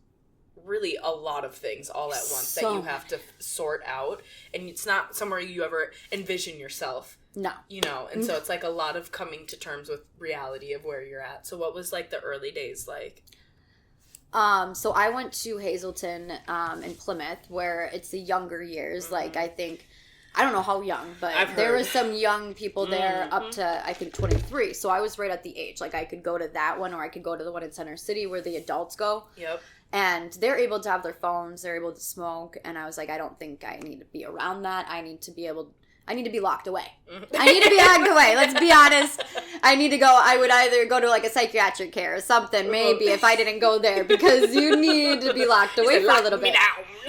really a lot of things all at once that you have to sort out, and it's not somewhere you ever envision yourself No. You know, and so it's like a lot of coming to terms with reality of where you're at. So what was like the early days like? So I went to Hazleton in Plymouth, where it's the younger years. Like, I think, I don't know how young, but there were some young people there up to, I think, 23. So I was right at the age. Like, I could go to that one, or I could go to the one in Center City where the adults go. Yep. And they're able to have their phones. They're able to smoke. And I was like, I don't think I need to be around that. I need to be locked away. I need to be locked away. Let's be honest. I need to go. I would either go to like a psychiatric care or something, maybe, if I didn't go there, because you need to be locked away for a little bit.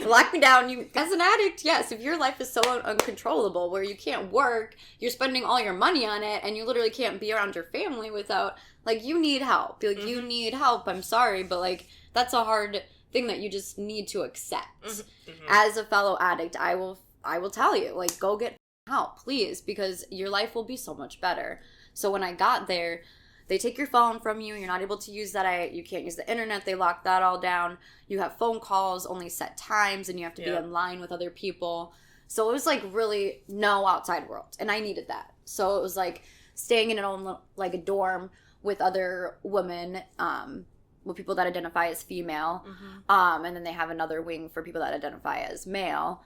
Lock me down. You, as an addict, yes. If your life is so uncontrollable, where you can't work, you're spending all your money on it, and you literally can't be around your family without, like, you need help. Like, you need help. I'm sorry, but like, that's a hard thing that you just need to accept. As a fellow addict, I will tell you, like, go get help, please, because your life will be so much better. So when I got there, they take your phone from you. You're not able to use that. You can't use the internet. They lock that all down. You have phone calls, only set times, and you have to be in line with other people. So it was like really no outside world, and I needed that. So it was like staying in like a dorm with other women, with people that identify as female, and then they have another wing for people that identify as male.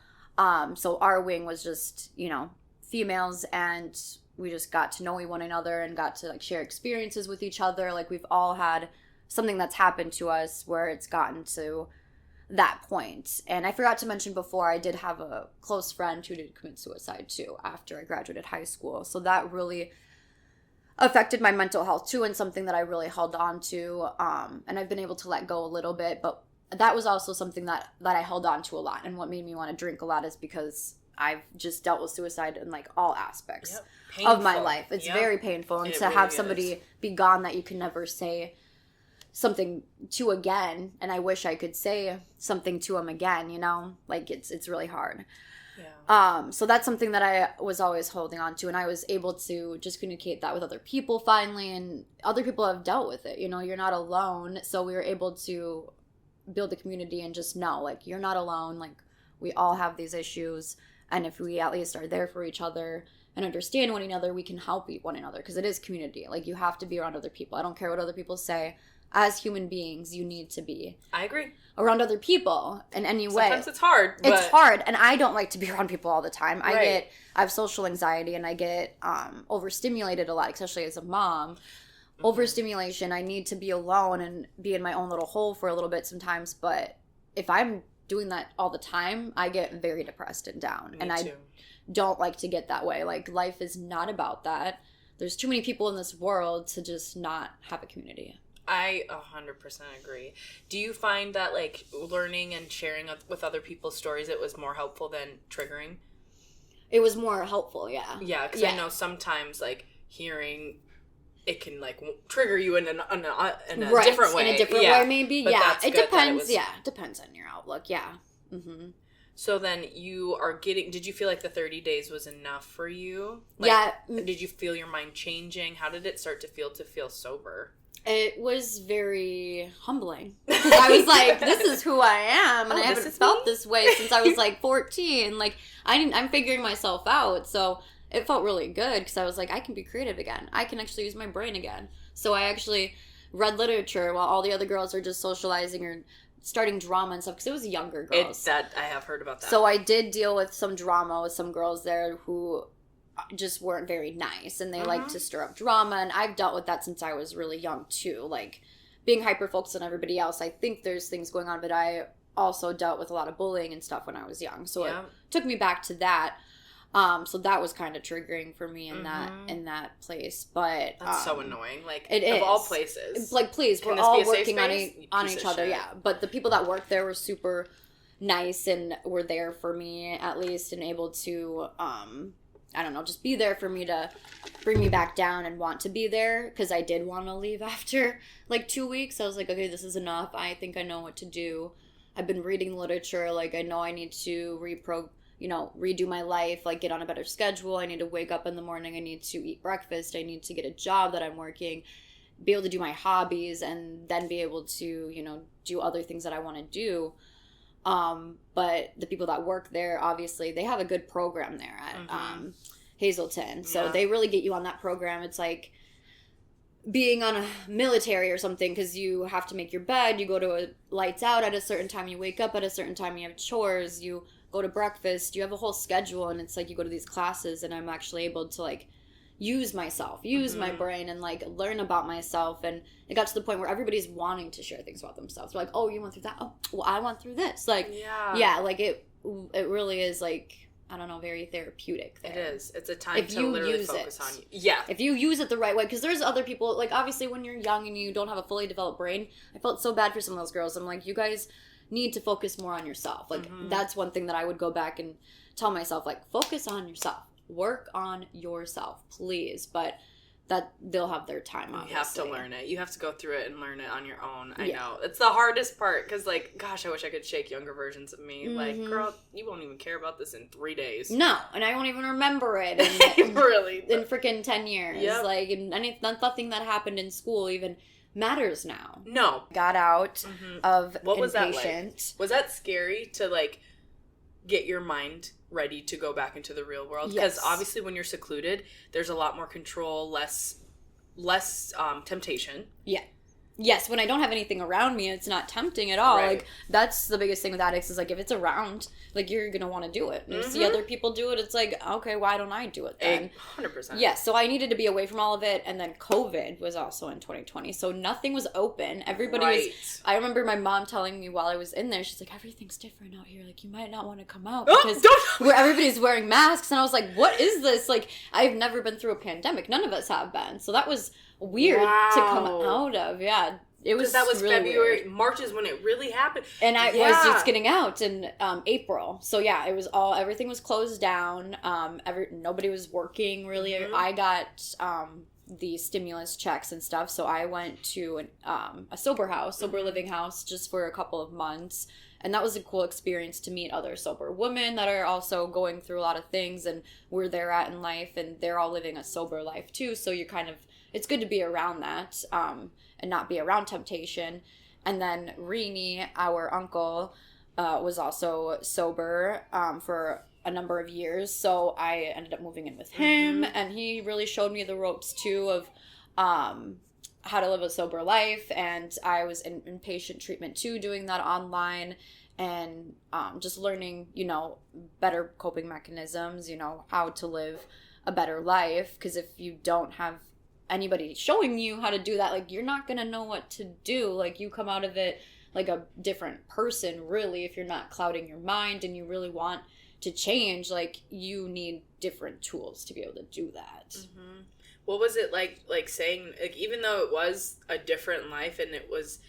So our wing was just, you know, females, and we just got to know one another and got to like share experiences with each other. Like, we've all had something that's happened to us where it's gotten to that point. And I forgot to mention before, I did have a close friend who did commit suicide too after I graduated high school. So that really affected my mental health too, and something that I really held on to. And I've been able to let go a little bit, but that was also something that I held on to a lot. And what made me want to drink a lot is because I've just dealt with suicide in like all aspects of my life. It's very painful. And to have somebody be gone that you can never say something to again, and I wish I could say something to him again, you know, like it's really hard. So that's something that I was always holding on to, and I was able to just communicate that with other people finally, and other people have dealt with it. You know, you're not alone. So we were able to build a community and just know, like, you're not alone. Like, we all have these issues, and if we at least are there for each other and understand one another, we can help one another, because it is community. Like, you have to be around other people. I don't care what other people say. As human beings, you need to be. I agree. Around other people in any way. Sometimes it's hard. It's hard, and I don't like to be around people all the time. I have social anxiety, and I get overstimulated a lot, especially as a mom. Overstimulation. I need to be alone and be in my own little hole for a little bit sometimes, but if I'm doing that all the time, I get very depressed and down. I don't like to get that way. Like, life is not about that. There's too many people in this world to just not have a community. I 100% agree. Do you find that, like, learning and sharing with other people's stories, it was more helpful than triggering? It was more helpful, yeah. Yeah, because I know sometimes, like, hearing, it can, like, trigger you in a different way. In a different way, maybe, but it depends, it depends on your outlook, So then you are did you feel like the 30 days was enough for you? Like, did you feel your mind changing? How did it start to feel sober? It was very humbling. I was like, this is who I am, and I haven't felt this way since I was like 14. Like, I'm figuring myself out, so it felt really good, because I was like, I can be creative again. I can actually use my brain again. So I actually read literature while all the other girls are just socializing or starting drama and stuff, because it was younger girls. I have heard about that. So I did deal with some drama with some girls there who just weren't very nice, and they like to stir up drama, and I've dealt with that since I was really young too, like being hyper focused on everybody else. I think there's things going on, but I also dealt with a lot of bullying and stuff when I was young, so it took me back to that. So that was kind of triggering for me in that place. But that's so annoying. Like, it of is. all places. Like, please, we're all working on each other. Yeah, but the people that worked there were super nice and were there for me at least, and able to I don't know, just be there for me to bring me back down and want to be there, because I did want to leave after like 2 weeks. I was like, okay, this is enough. I think I know what to do. I've been reading literature. Like, I know I need to redo my life, like get on a better schedule. I need to wake up in the morning. I need to eat breakfast. I need to get a job that I'm working, be able to do my hobbies, and then be able to, do other things that I want to do. But the people that work there, obviously, they have a good program there at Hazleton. So they really get you on that program. It's like being on a military or something, because you have to make your bed, you go to a lights out at a certain time, you wake up at a certain time, you have chores, you go to breakfast, you have a whole schedule, and it's like you go to these classes, and I'm actually able to like use myself, use my brain, and like learn about myself. And it got to the point where everybody's wanting to share things about themselves. They're like, oh, you went through that? Oh, well, I went through this. Like, like it really is like, I don't know, very therapeutic there. It is. It's a time to literally focus on you. Yeah. If you use it the right way, because there's other people, like, obviously when you're young and you don't have a fully developed brain, I felt so bad for some of those girls. I'm like, you guys need to focus more on yourself. Like, that's one thing that I would go back and tell myself, like, focus on yourself. Work on yourself, please. But that they'll have their time, obviously. You have to learn it. You have to go through it and learn it on your own. I know. It's the hardest part, because, like, gosh, I wish I could shake younger versions of me. Like, girl, you won't even care about this in 3 days. No, and I won't even remember it really in freaking 10 years. Yep. Like, and nothing that happened in school even matters now. No. Got out of What was inpatient. that like? Was that scary to, like, get your mind ready to go back into the real world? Because obviously when you're secluded, there's a lot more control, less temptation. Yeah. Yes, when I don't have anything around me, it's not tempting at all. Right. Like, that's the biggest thing with addicts is, like, if it's around, like, you're going to want to do it. And you see other people do it, it's like, okay, why don't I do it then? 100%. Yeah, so I needed to be away from all of it, and then COVID was also in 2020, so nothing was open. Everybody was... I remember my mom telling me while I was in there, she's like, everything's different out here. Like, you might not want to come out because where everybody's wearing masks, and I was like, what is this? Like, I've never been through a pandemic. None of us have been. So that was weird to come out of. Yeah, it was that was really February. weird. March is when it really happened, and I was just getting out in April. So yeah, it was everything was closed down. Nobody was working really. I got the stimulus checks and stuff, so I went to a sober living house, just for a couple of months. And that was a cool experience to meet other sober women that are also going through a lot of things and where they're at in life, and they're all living a sober life too. So you're kind of, it's good to be around that and not be around temptation. And then Rini, our uncle, was also sober for a number of years. So I ended up moving in with him, and he really showed me the ropes too of how to live a sober life. And I was in inpatient treatment too, doing that online, and just learning, better coping mechanisms, how to live a better life. Because if you don't have anybody showing you how to do that, like, you're not gonna know what to do. Like, you come out of it like a different person, really, if you're not clouding your mind and you really want to change. Like, you need different tools to be able to do that. What was it like saying, like, even though it was a different life and it was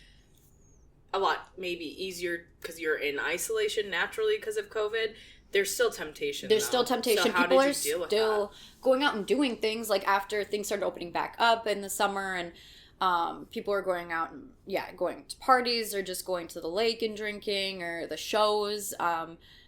a lot maybe easier because you're in isolation naturally because of COVID, there's still temptation. There's still temptation. So people are still going out and doing things, like, after things started opening back up in the summer, and people are going out and going to parties or just going to the lake and drinking, or the shows.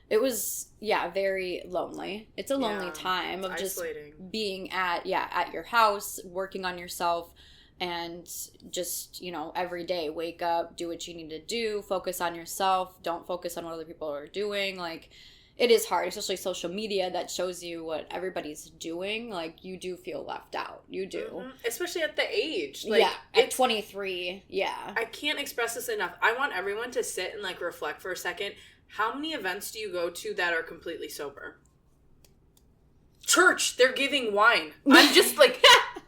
It was, very lonely. It's a lonely time of isolating. Just being at your house, working on yourself, and just, every day, wake up, do what you need to do, focus on yourself, don't focus on what other people are doing. Like, it is hard, especially social media that shows you what everybody's doing. Like, you do feel left out. You do. Especially at the age. Like, at 23, I can't express this enough. I want everyone to sit and, like, reflect for a second. How many events do you go to that are completely sober? Church, they're giving wine. I'm just like,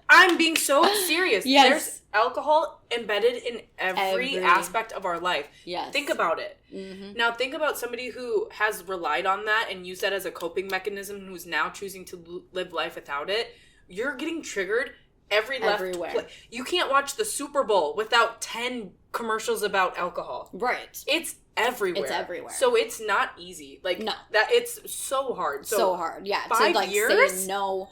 I'm being so serious. Yes. There's alcohol embedded in every aspect of our life. Yes. Think about it. Now think about somebody who has relied on that and used that as a coping mechanism, who's now choosing to live life without it. You're getting triggered everywhere. You can't watch the Super Bowl without 10 commercials about alcohol. Right. It's everywhere. It's everywhere. So it's not easy. Like, no. That it's so hard. So hard. Yeah. 5 to, like, years? Say no.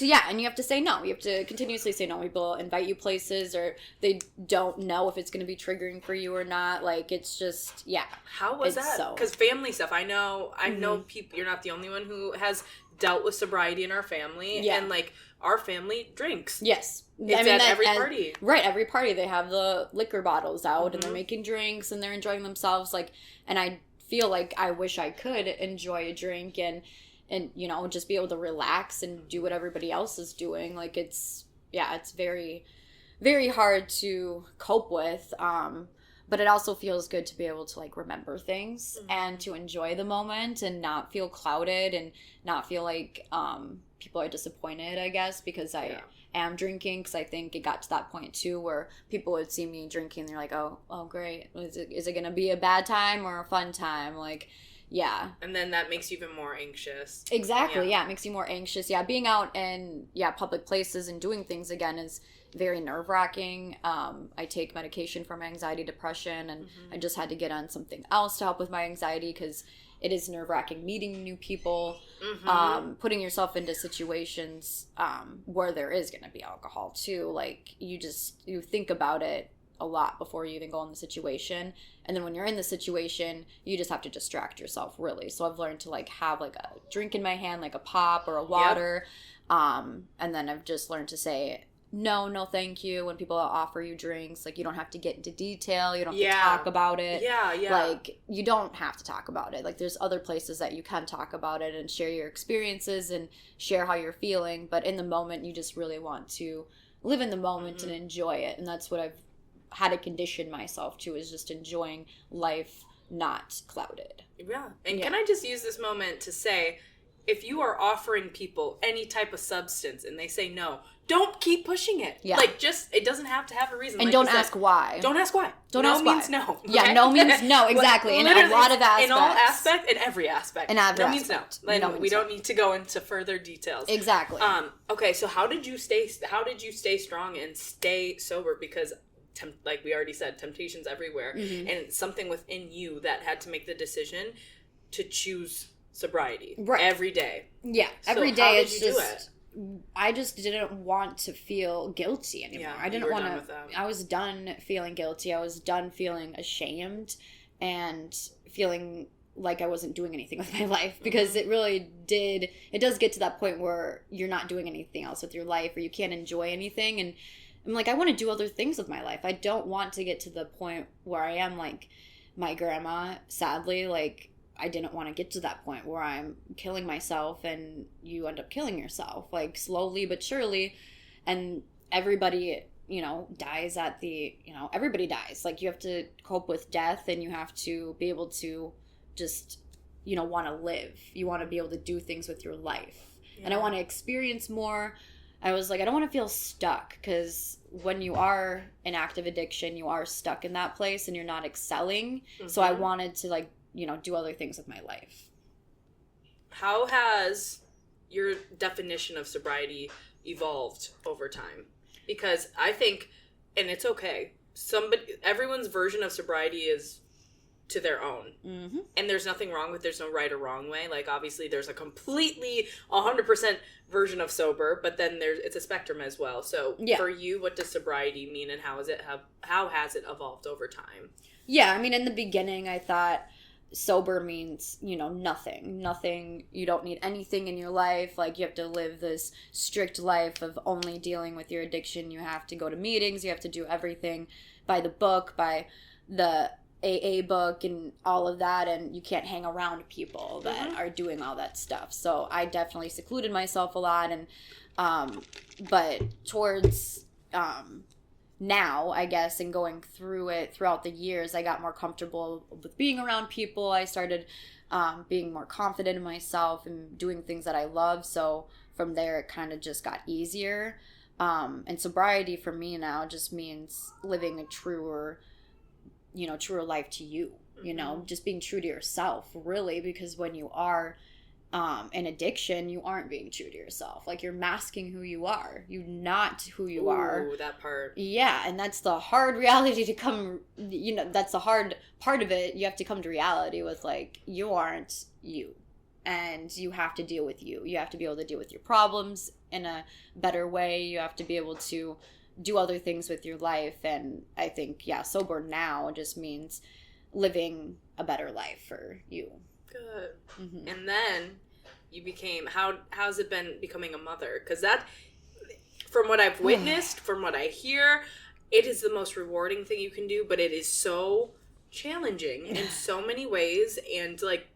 And you have to say no. You have to continuously say no. People invite you places, or they don't know if it's going to be triggering for you or not. Like, it's just, How was that? Because family stuff. I know people, you're not the only one who has dealt with sobriety in our family. Yeah. And, like, our family drinks. Yes. At every party. Right, every party. They have the liquor bottles out, and they're making drinks, and they're enjoying themselves. Like, and I feel like I wish I could enjoy a drink, and and, you know, just be able to relax and do what everybody else is doing. Like, it's very, very hard to cope with. But it also feels good to be able to, like, remember things and to enjoy the moment and not feel clouded and not feel like people are disappointed, I guess, because I am drinking, because I think it got to that point, too, where people would see me drinking and they're like, oh, great. Is it going to be a bad time or a fun time? Like, yeah. And then that makes you even more anxious. Exactly, yeah. It makes you more anxious. Yeah, being out in, public places and doing things again is very nerve-wracking. I take medication for my anxiety, depression, and I just had to get on something else to help with my anxiety because it is nerve-wracking meeting new people, putting yourself into situations where there is going to be alcohol too. Like, you think about it a lot before you even go in the situation, and then when you're in the situation, you just have to distract yourself, really. So I've learned to, like, have, like, a drink in my hand, like a pop or a water, and then I've just learned to say no thank you when people offer you drinks. Like, you don't have to get into detail, you don't have to talk about it. Like, you don't have to talk about it. Like, there's other places that you can talk about it and share your experiences and share how you're feeling, but in the moment you just really want to live in the moment and enjoy it. And that's what I've had to condition myself to, is just enjoying life, not clouded. And can I just use this moment to say, if you are offering people any type of substance and they say no, don't keep pushing it. Like, just, it doesn't have to have a reason. And like don't ask why. Don't ask why. Don't no ask why. Means no. Okay? Yeah, no means no, exactly. In a lot of aspects. In all aspects, in every aspect. In every no aspect. Means no. Like, we don't need to go into further details. Exactly. Okay, so how did you stay strong and stay sober? Because like we already said, temptation's everywhere, and it's something within you that had to make the decision to choose sobriety every day. Yeah, so every day. How did it's you just, do it? I just didn't want to feel guilty anymore. Yeah, I didn't want to. I was done feeling guilty. I was done feeling ashamed and feeling like I wasn't doing anything with my life, because it really did. It does get to that point where you're not doing anything else with your life, or you can't enjoy anything. And I'm like, I want to do other things with my life. I don't want to get to the point where I am like my grandma, sadly. Like, I didn't want to get to that point where I'm killing myself and you end up killing yourself, like, slowly but surely. And everybody, dies everybody dies. Like, you have to cope with death, and you have to be able to just, want to live. You want to be able to do things with your life. Yeah. And I want to experience more. I was like, I don't want to feel stuck, because when you are in active addiction, you are stuck in that place and you're not excelling. So I wanted to, like, do other things with my life. How has your definition of sobriety evolved over time? Because I think, and it's okay, everyone's version of sobriety is to their own. And there's nothing wrong with, there's no right or wrong way. Like, obviously there's a completely 100% version of sober, but then it's a spectrum as well. So for you, what does sobriety mean, and how has it evolved over time? Yeah, I mean, in the beginning I thought sober means, nothing. You don't need anything in your life. Like, you have to live this strict life of only dealing with your addiction. You have to go to meetings. You have to do everything by the book, by the AA book and all of that. And you can't hang around people that are doing all that stuff. So I definitely secluded myself a lot. And, but towards, now, I guess, and going through it throughout the years, I got more comfortable with being around people. I started being more confident in myself and doing things that I love. So from there, it kind of just got easier. And sobriety for me now just means living a truer life to you, just being true to yourself, really, because when you are in addiction, you aren't being true to yourself. Like, you're masking who you are. You're not who you are. Ooh, that part. Yeah, and that's the hard reality to come, that's the hard part of it. You have to come to reality with, like, you aren't you. And you have to deal with you. You have to be able to deal with your problems in a better way. You have to be able to do other things with your life. And I think, sober now just means living a better life for you. Good. And then you became, how's it been becoming a mother? Because that, from what I've witnessed, from what I hear, it is the most rewarding thing you can do, but it is so challenging in so many ways. And, like,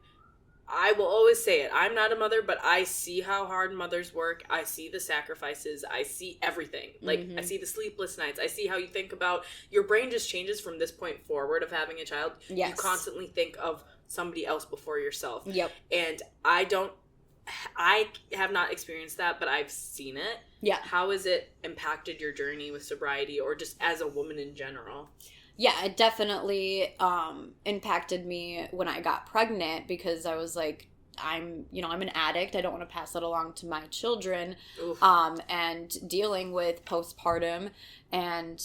I will always say it. I'm not a mother, but I see how hard mothers work. I see the sacrifices. I see everything. Like, I see the sleepless nights. I see how you think about, your brain just changes from this point forward of having a child. Yes. You constantly think of somebody else before yourself. Yep. And I have not experienced that, but I've seen it. Yeah. How has it impacted your journey with sobriety, or just as a woman in general? Yeah, it definitely impacted me when I got pregnant, because I was like, I'm an addict. I don't want to pass that along to my children. And dealing with postpartum and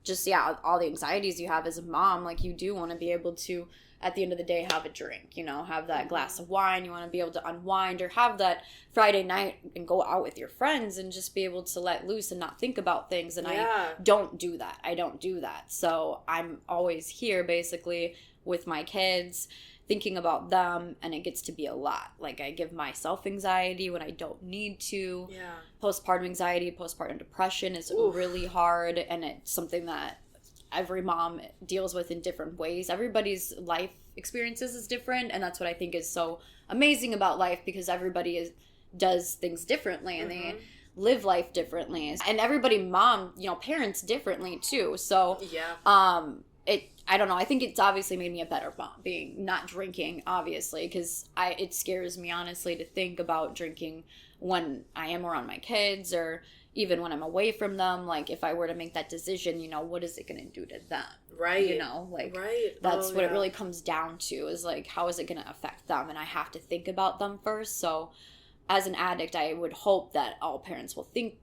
just, all the anxieties you have as a mom, like, you do want to be able to, at the end of the day, have a drink, have that glass of wine. You want to be able to unwind, or have that Friday night and go out with your friends and just be able to let loose and not think about things. And I don't do that. So I'm always here basically with my kids, thinking about them, and it gets to be a lot. Like, I give myself anxiety when I don't need to. Yeah. Postpartum anxiety, postpartum depression is really hard, and it's something that every mom deals with in different ways. Everybody's life experiences is different, and that's what I think is so amazing about life, because everybody does things differently, and they live life differently, and everybody parents differently too. So I don't know, I think it's obviously made me a better mom, being not drinking, obviously, because it scares me, honestly, to think about drinking when I am around my kids, or even when I'm away from them. Like, if I were to make that decision, what is it going to do to them? Right. That's what it really comes down to, is like, how is it going to affect them? And I have to think about them first. So as an addict, I would hope that all parents think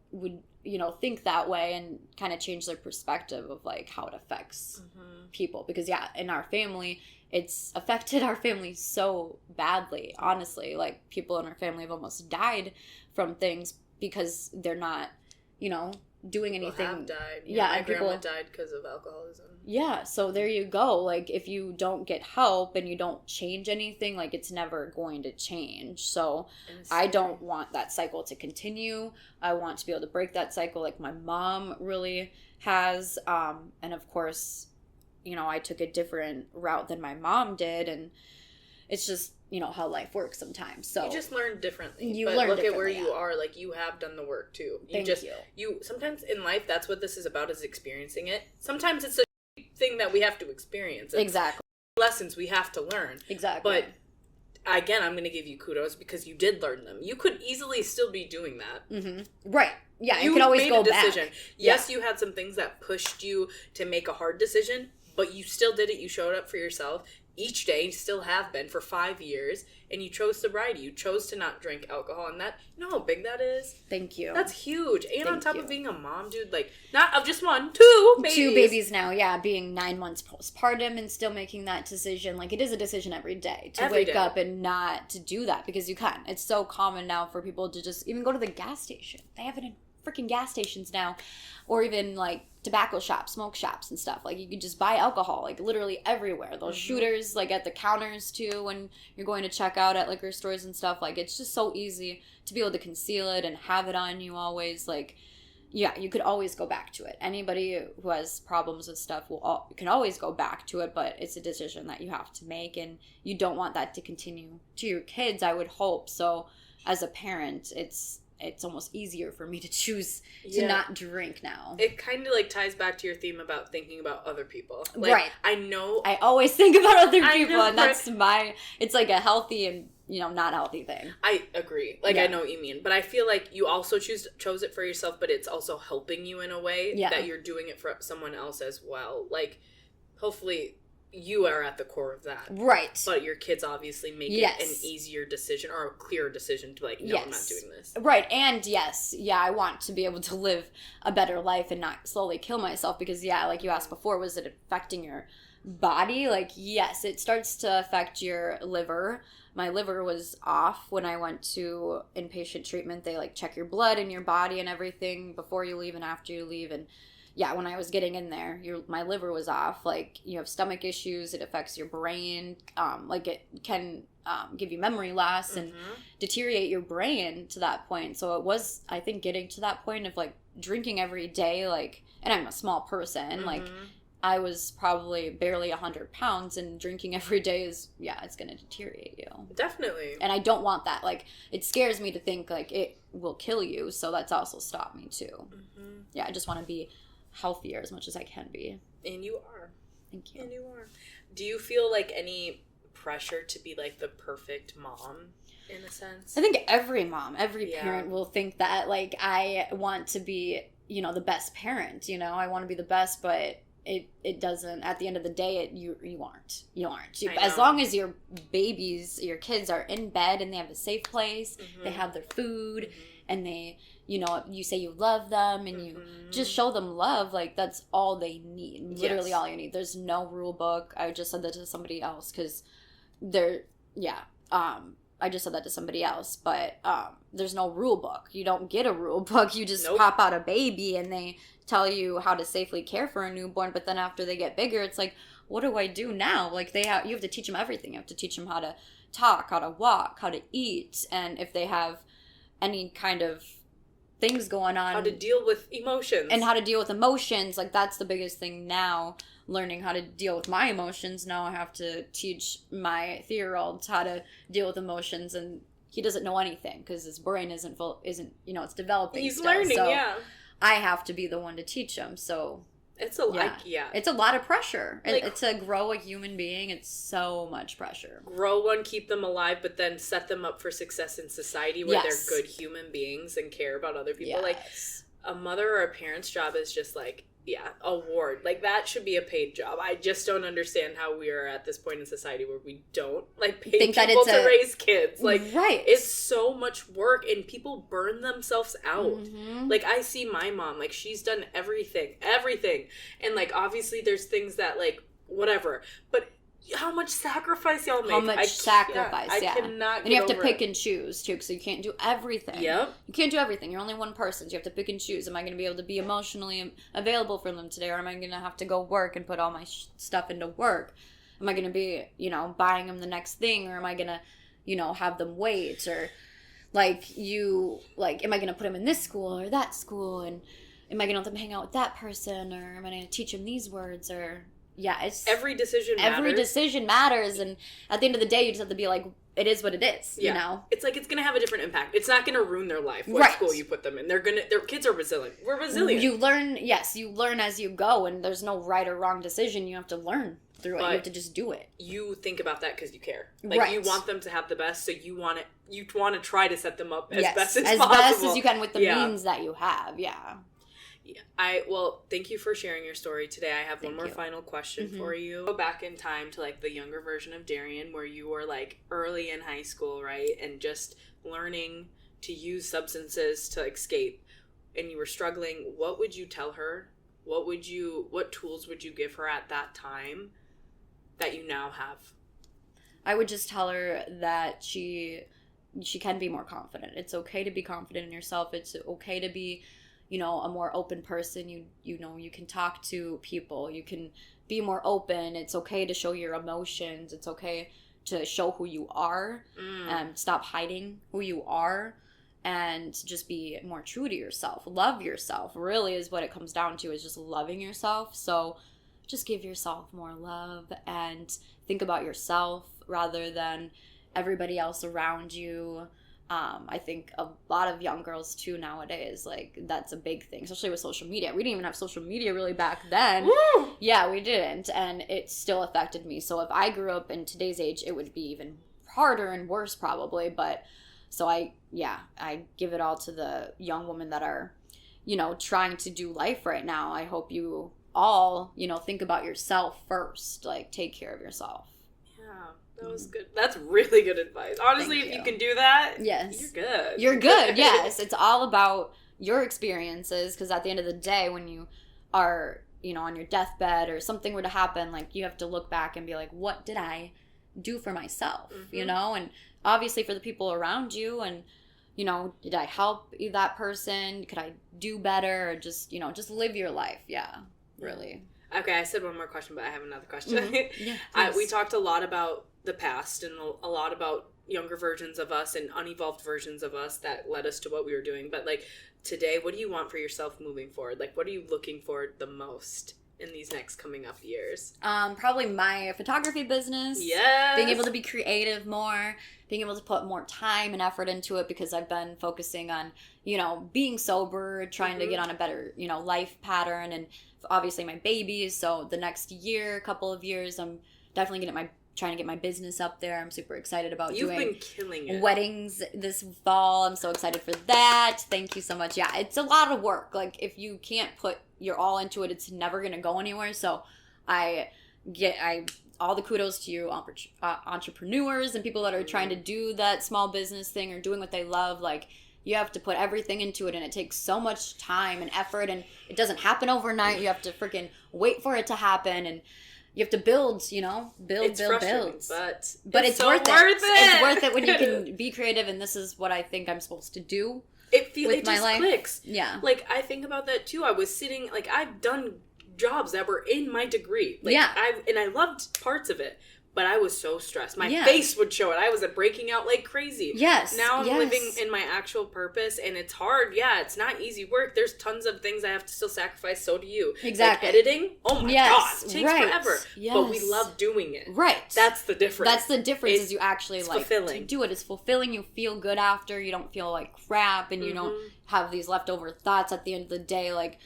that way, and kind of change their perspective of like how it affects people. Because in our family, it's affected our family so badly, honestly. Like, people in our family have almost died from things because they're not doing anything. People have died. Yeah, my grandma died because of alcoholism. Yeah, so there you go. Like, if you don't get help and you don't change anything, like, it's never going to change. So I don't want that cycle to continue. I want to be able to break that cycle, like my mom really has. And of course, I took a different route than my mom did, and it's just how life works sometimes. So you just learn differently. Look at where you are. Like, you have done the work too. Thank you. Sometimes in life, that's what this is about, is experiencing it. Sometimes it's a thing that we have to experience. Exactly. Lessons we have to learn. Exactly. But again, I'm going to give you kudos, because you did learn them. You could easily still be doing that. Right. Yeah, you could always go back. Yes, you had some things that pushed you to make a hard decision, but you still did it. You showed up for yourself each day, still have been for 5 years, and you chose sobriety. You chose to not drink alcohol, and that, how big that is? Thank you. That's huge. And on top of being a mom, dude, like, not of just one, two babies. 2 babies now, being 9 months postpartum and still making that decision. Like, it is a decision every day to wake up and not to do that, because you can. It's so common now for people to just even go to the gas station. They have it in freaking gas stations now, or even like tobacco shops, smoke shops and stuff. Like, you could just buy alcohol, like, literally everywhere. Those shooters, like, at the counters too, when you're going to check out at liquor stores and stuff. Like, it's just so easy to be able to conceal it and have it on you always. Like, you could always go back to it. Anybody who has problems with stuff can always go back to it, but it's a decision that you have to make, and you don't want that to continue to your kids, I would hope. So as a parent, it's almost easier for me to choose to not drink now. It kind of like ties back to your theme about thinking about other people. Like, right. I always think about other people, and that's it's like a healthy and, not healthy thing. I agree. Like, I know what you mean. But I feel like you also chose it for yourself, but it's also helping you in a way that you're doing it for someone else as well. Like, hopefully you are at the core of that. Right. But your kids obviously make it an easier decision, or a clearer decision to, like, no, I'm not doing this. Right. And I want to be able to live a better life and not slowly kill myself, because, like you asked before, was it affecting your body? Like, yes, it starts to affect your liver. My liver was off when I went to inpatient treatment. They, like, check your blood and your body and everything before you leave and after you leave, and when I was getting in there, my liver was off. Like, you have stomach issues. It affects your brain. Like, it can give you memory loss and deteriorate your brain to that point. So it was, I think, getting to that point of, like, drinking every day. Like, and I'm a small person. Like, I was probably barely 100 pounds, and drinking every day is, it's going to deteriorate you. Definitely. And I don't want that. Like, it scares me to think, like, it will kill you. So that's also stopped me, too. Mm-hmm. Yeah, I just want to be healthier as much as I can be. And you are. Thank you. And you are. Do you feel, like, any pressure to be, like, the perfect mom, in a sense? I think every mom, every parent will think that, like, I want to be, you know, the best parent, you know? I want to be the best, but it doesn't, at the end of the day, you aren't. You aren't. As long as your babies, your kids are in bed and they have a safe place, they have their food, and they, you know, you say you love them and you just show them love, like, that's all they need. Literally all you need. There's no rule book. I just said that to somebody else because I just said that to somebody else, but there's no rule book. You don't get a rule book. You just pop out a baby and they tell you how to safely care for a newborn, but then after they get bigger, it's like, what do I do now? Like, you have to teach them everything. You have to teach them how to talk, how to walk, how to eat, and if they have any kind of things going on, how to deal with emotions. And how to deal with emotions. Like, that's the biggest thing now, learning how to deal with my emotions. Now I have to teach my 3-year-old how to deal with emotions, and he doesn't know anything because his brain isn't you know, it's developing. He's still, learning, so yeah. I have to be the one to teach him. So it's it's a lot of pressure. Like, to grow a human being, it's so much pressure. Grow one, keep them alive, but then set them up for success in society where they're good human beings and care about other people. Like, a mother or a parent's job is just like, award. Like, that should be a paid job. I just don't understand how we are at this point in society where we don't, like, pay people to raise kids. Like, it's so much work, and people burn themselves out. Mm-hmm. Like, I see my mom, like, she's done everything. And, like, obviously there's things that, like, whatever. But how much sacrifice y'all make. I cannot And you have to pick and choose, too, because you can't do everything. Yep. You can't do everything. You're only one person, so you have to pick and choose. Am I going to be able to be emotionally available for them today, or am I going to have to go work and put all my stuff into work? Am I going to be, you know, buying them the next thing, or am I going to, you know, have them wait, or, am I going to put them in this school or that school, and am I going to let them hang out with that person, or am I going to teach them these words, or... Yeah, it's... Every decision matters. Every decision matters, and at the end of the day, you just have to be like, it is what it is, you know? It's like, it's going to have a different impact. It's not going to ruin their life, what school you put them in. Their kids are resilient. We're resilient. You learn as you go, and there's no right or wrong decision. You have to learn through it. You have to just do it. You think about that because you care. Like, you want them to have the best, so you want to try to set them up as best as possible. As best as you can with the means that you have, Well, thank you for sharing your story today. I have one more final question for you. Go back in time to, like, the younger version of Darian, where you were, like, early in high school, right? And just learning to use substances to escape, and you were struggling. What would you tell her? What tools would you give her at that time that you now have? I would just tell her that she can be more confident. It's okay to be confident in yourself. It's okay to be, you know, a more open person. You know, you can talk to people. You can be more open. It's okay to show your emotions. It's okay to show who you are. Stop hiding who you are, and just be more true to yourself. Love yourself, really, is what it comes down to, is just loving yourself. So just give yourself more love and think about yourself rather than everybody else around you. I think a lot of young girls too nowadays, like, that's a big thing, especially with social media. We didn't even have social media really back then. Woo! Yeah, we didn't, and it still affected me. So if I grew up in today's age, it would be even harder and worse probably. But so I give it all to the young women that are, you know, trying to do life right now. I hope you all, you know, think about yourself first. Like, take care of yourself. That was good. That's really good advice. Honestly, if you can do that, yes, you're good. You're good, yes. It's all about your experiences, because at the end of the day, when you are, you know, on your deathbed or something were to happen, like, you have to look back and be like, what did I do for myself, you know? And obviously for the people around you, and, you know, did I help that person? Could I do better? Or just, you know, just live your life. Yeah, really. Okay, I said one more question, but I have another question. Yeah, we talked a lot about the past and a lot about younger versions of us and unevolved versions of us that led us to what we were doing. But, like, today, what do you want for yourself moving forward? Like, what are you looking for the most in these next coming up years? Probably my photography business. Yes. Being able to be creative more, being able to put more time and effort into it because I've been focusing on, being sober, trying to get on a better, life pattern, and obviously my babies. So the next couple of years, I'm definitely trying to get my business up there. I'm super excited about You've doing been killing it. weddings this fall. I'm so excited for that. Thank you so much. Yeah, it's a lot of work. Like, if you can't put your all into it, it's never going to go anywhere. So I all the kudos to you entrepreneurs and people that are trying to do that small business thing or doing what they love. Like, you have to put everything into it, and it takes so much time and effort, and it doesn't happen overnight. You have to freaking wait for it to happen, and you have to build, build. But it's so worth it. It's worth it when you can be creative, and this is what I think I'm supposed to do. It my just life. clicks. Yeah. Like, I think about that too. I was sitting, like, I've done jobs that were in my degree. Like, yeah. I loved parts of it, but I was so stressed. My Yeah. face would show it. I was breaking out like crazy. Yes. Now I'm yes. living in my actual purpose, and it's hard. Yeah, it's not easy work. There's tons of things I have to still sacrifice. So do you. Exactly. Like editing, oh my Yes. God, it takes Right. forever. Yes. But we love doing it. Right. That's the difference. That's the difference is you actually it's like fulfilling. to do it. It's fulfilling. You feel good after. You don't feel like crap, and you don't have these leftover thoughts at the end of the day like,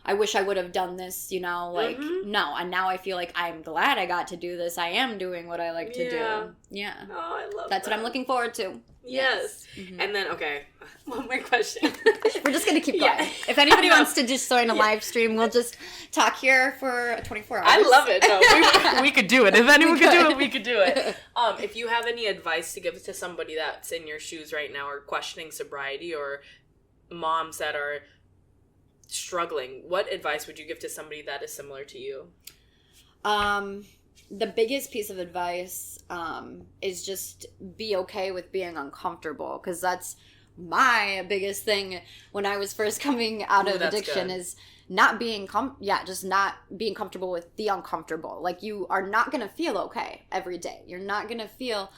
I wish I would have done this, no. And now I feel like I'm glad I got to do this. I am doing what I like to do. Yeah. Oh, I love That's what I'm looking forward to. Yes. And then, okay, one more question. We're just going to keep going. Yeah. If anybody wants to just join a live stream, we'll just talk here for 24 hours. I love it. No, we could do it. If anyone could do it, we could do it. If you have any advice to give to somebody that's in your shoes right now or questioning sobriety, or moms that are struggling, what advice would you give to somebody that is similar to you? The biggest piece of advice is just be okay with being uncomfortable, because that's my biggest thing when I was first coming out of addiction is not being just not being comfortable with the uncomfortable. Like, you are not going to feel okay every day. You're not going to feel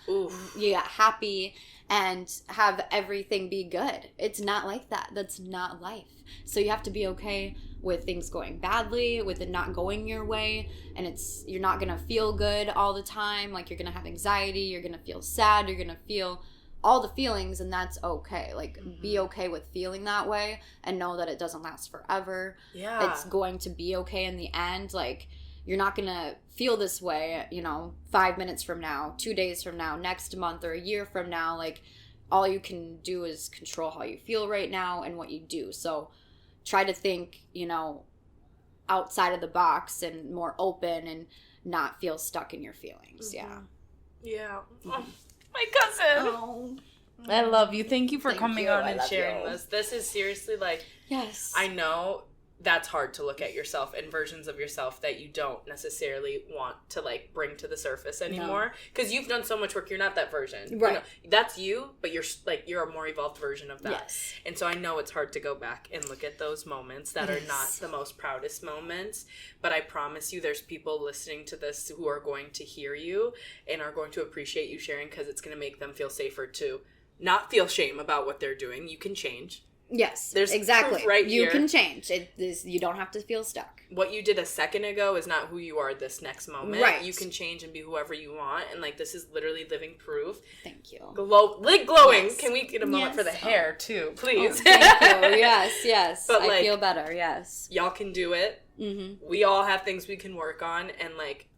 happy and have everything be good. It's not like that. That's not life. So you have to be okay with things going badly, with it not going your way, and you're not going to feel good all the time. Like, you're going to have anxiety, you're going to feel sad, you're going to feel all the feelings, and that's okay. Like, be okay with feeling that way and know that it doesn't last forever. Yeah. It's going to be okay in the end. Like, you're not going to feel this way, 5 minutes from now, 2 days from now, next month, or a year from now. Like, all you can do is control how you feel right now and what you do. So try to think, outside of the box and more open and not feel stuck in your feelings. Yeah. Yeah. Oh, my cousin. Oh. I love you. Thank you for coming on I and love sharing you. this. This is seriously Yes. I know that's hard to look at yourself and versions of yourself that you don't necessarily want to bring to the surface anymore, because you've done so much work. You're not that version, right? That's you, but you're a more evolved version of that. Yes. And so I know it's hard to go back and look at those moments that are not the most proudest moments, but I promise you there's people listening to this who are going to hear you and are going to appreciate you sharing, because it's going to make them feel safer to not feel shame about what they're doing. You can change. Yes, there's exactly. proof right you here. can change. You don't have to feel stuck. What you did a second ago is not who you are this next moment. Right. You can change and be whoever you want, and this is literally living proof. Thank you. Glowing. Yes. Can we get a moment for the hair too, please? Oh, thank you. Yes. But I feel better. Yes. Y'all can do it. Mm-hmm. We all have things we can work on, and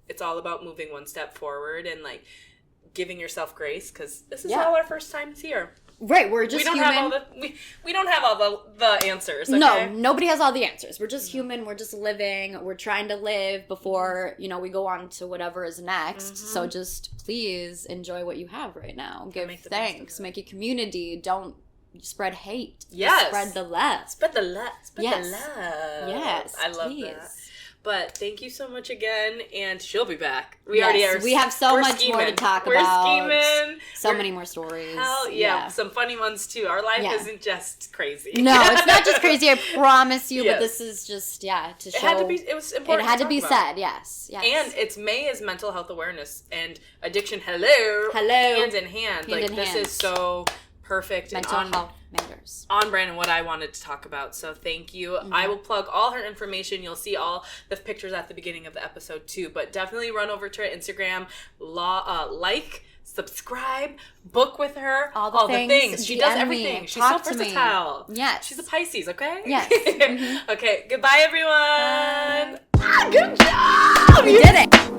it's all about moving one step forward and giving yourself grace, because this is all our first times here. Right, we're just human. We don't have all the answers, okay? No, nobody has all the answers. We're just human. We're just living. We're trying to live before, we go on to whatever is next. Mm-hmm. So just please enjoy what you have right now. Give thanks. Make a community. Don't spread hate. Yes. Spread the love. Spread the love. Spread the love. Yes. I love that. But thank you so much again, and she'll be back. We have so much more to talk about. We're scheming. So many more stories. Hell yeah. Some funny ones too. Our life isn't just crazy. No, it's not just crazy, I promise you, but this is just, to show. It was important. It had to be said, yes. And May is mental health awareness, and addiction, hello. Hello. Hand in hand. This is so perfect. matters. On brand and what I wanted to talk about. So thank you. I will plug all her information. You'll see all the pictures at the beginning of the episode too. But definitely run over to her Instagram, subscribe, book with her, all the things. She does everything. She's so versatile. Yes. She's a Pisces, okay? Yes. Okay, goodbye everyone. Good job! We did it.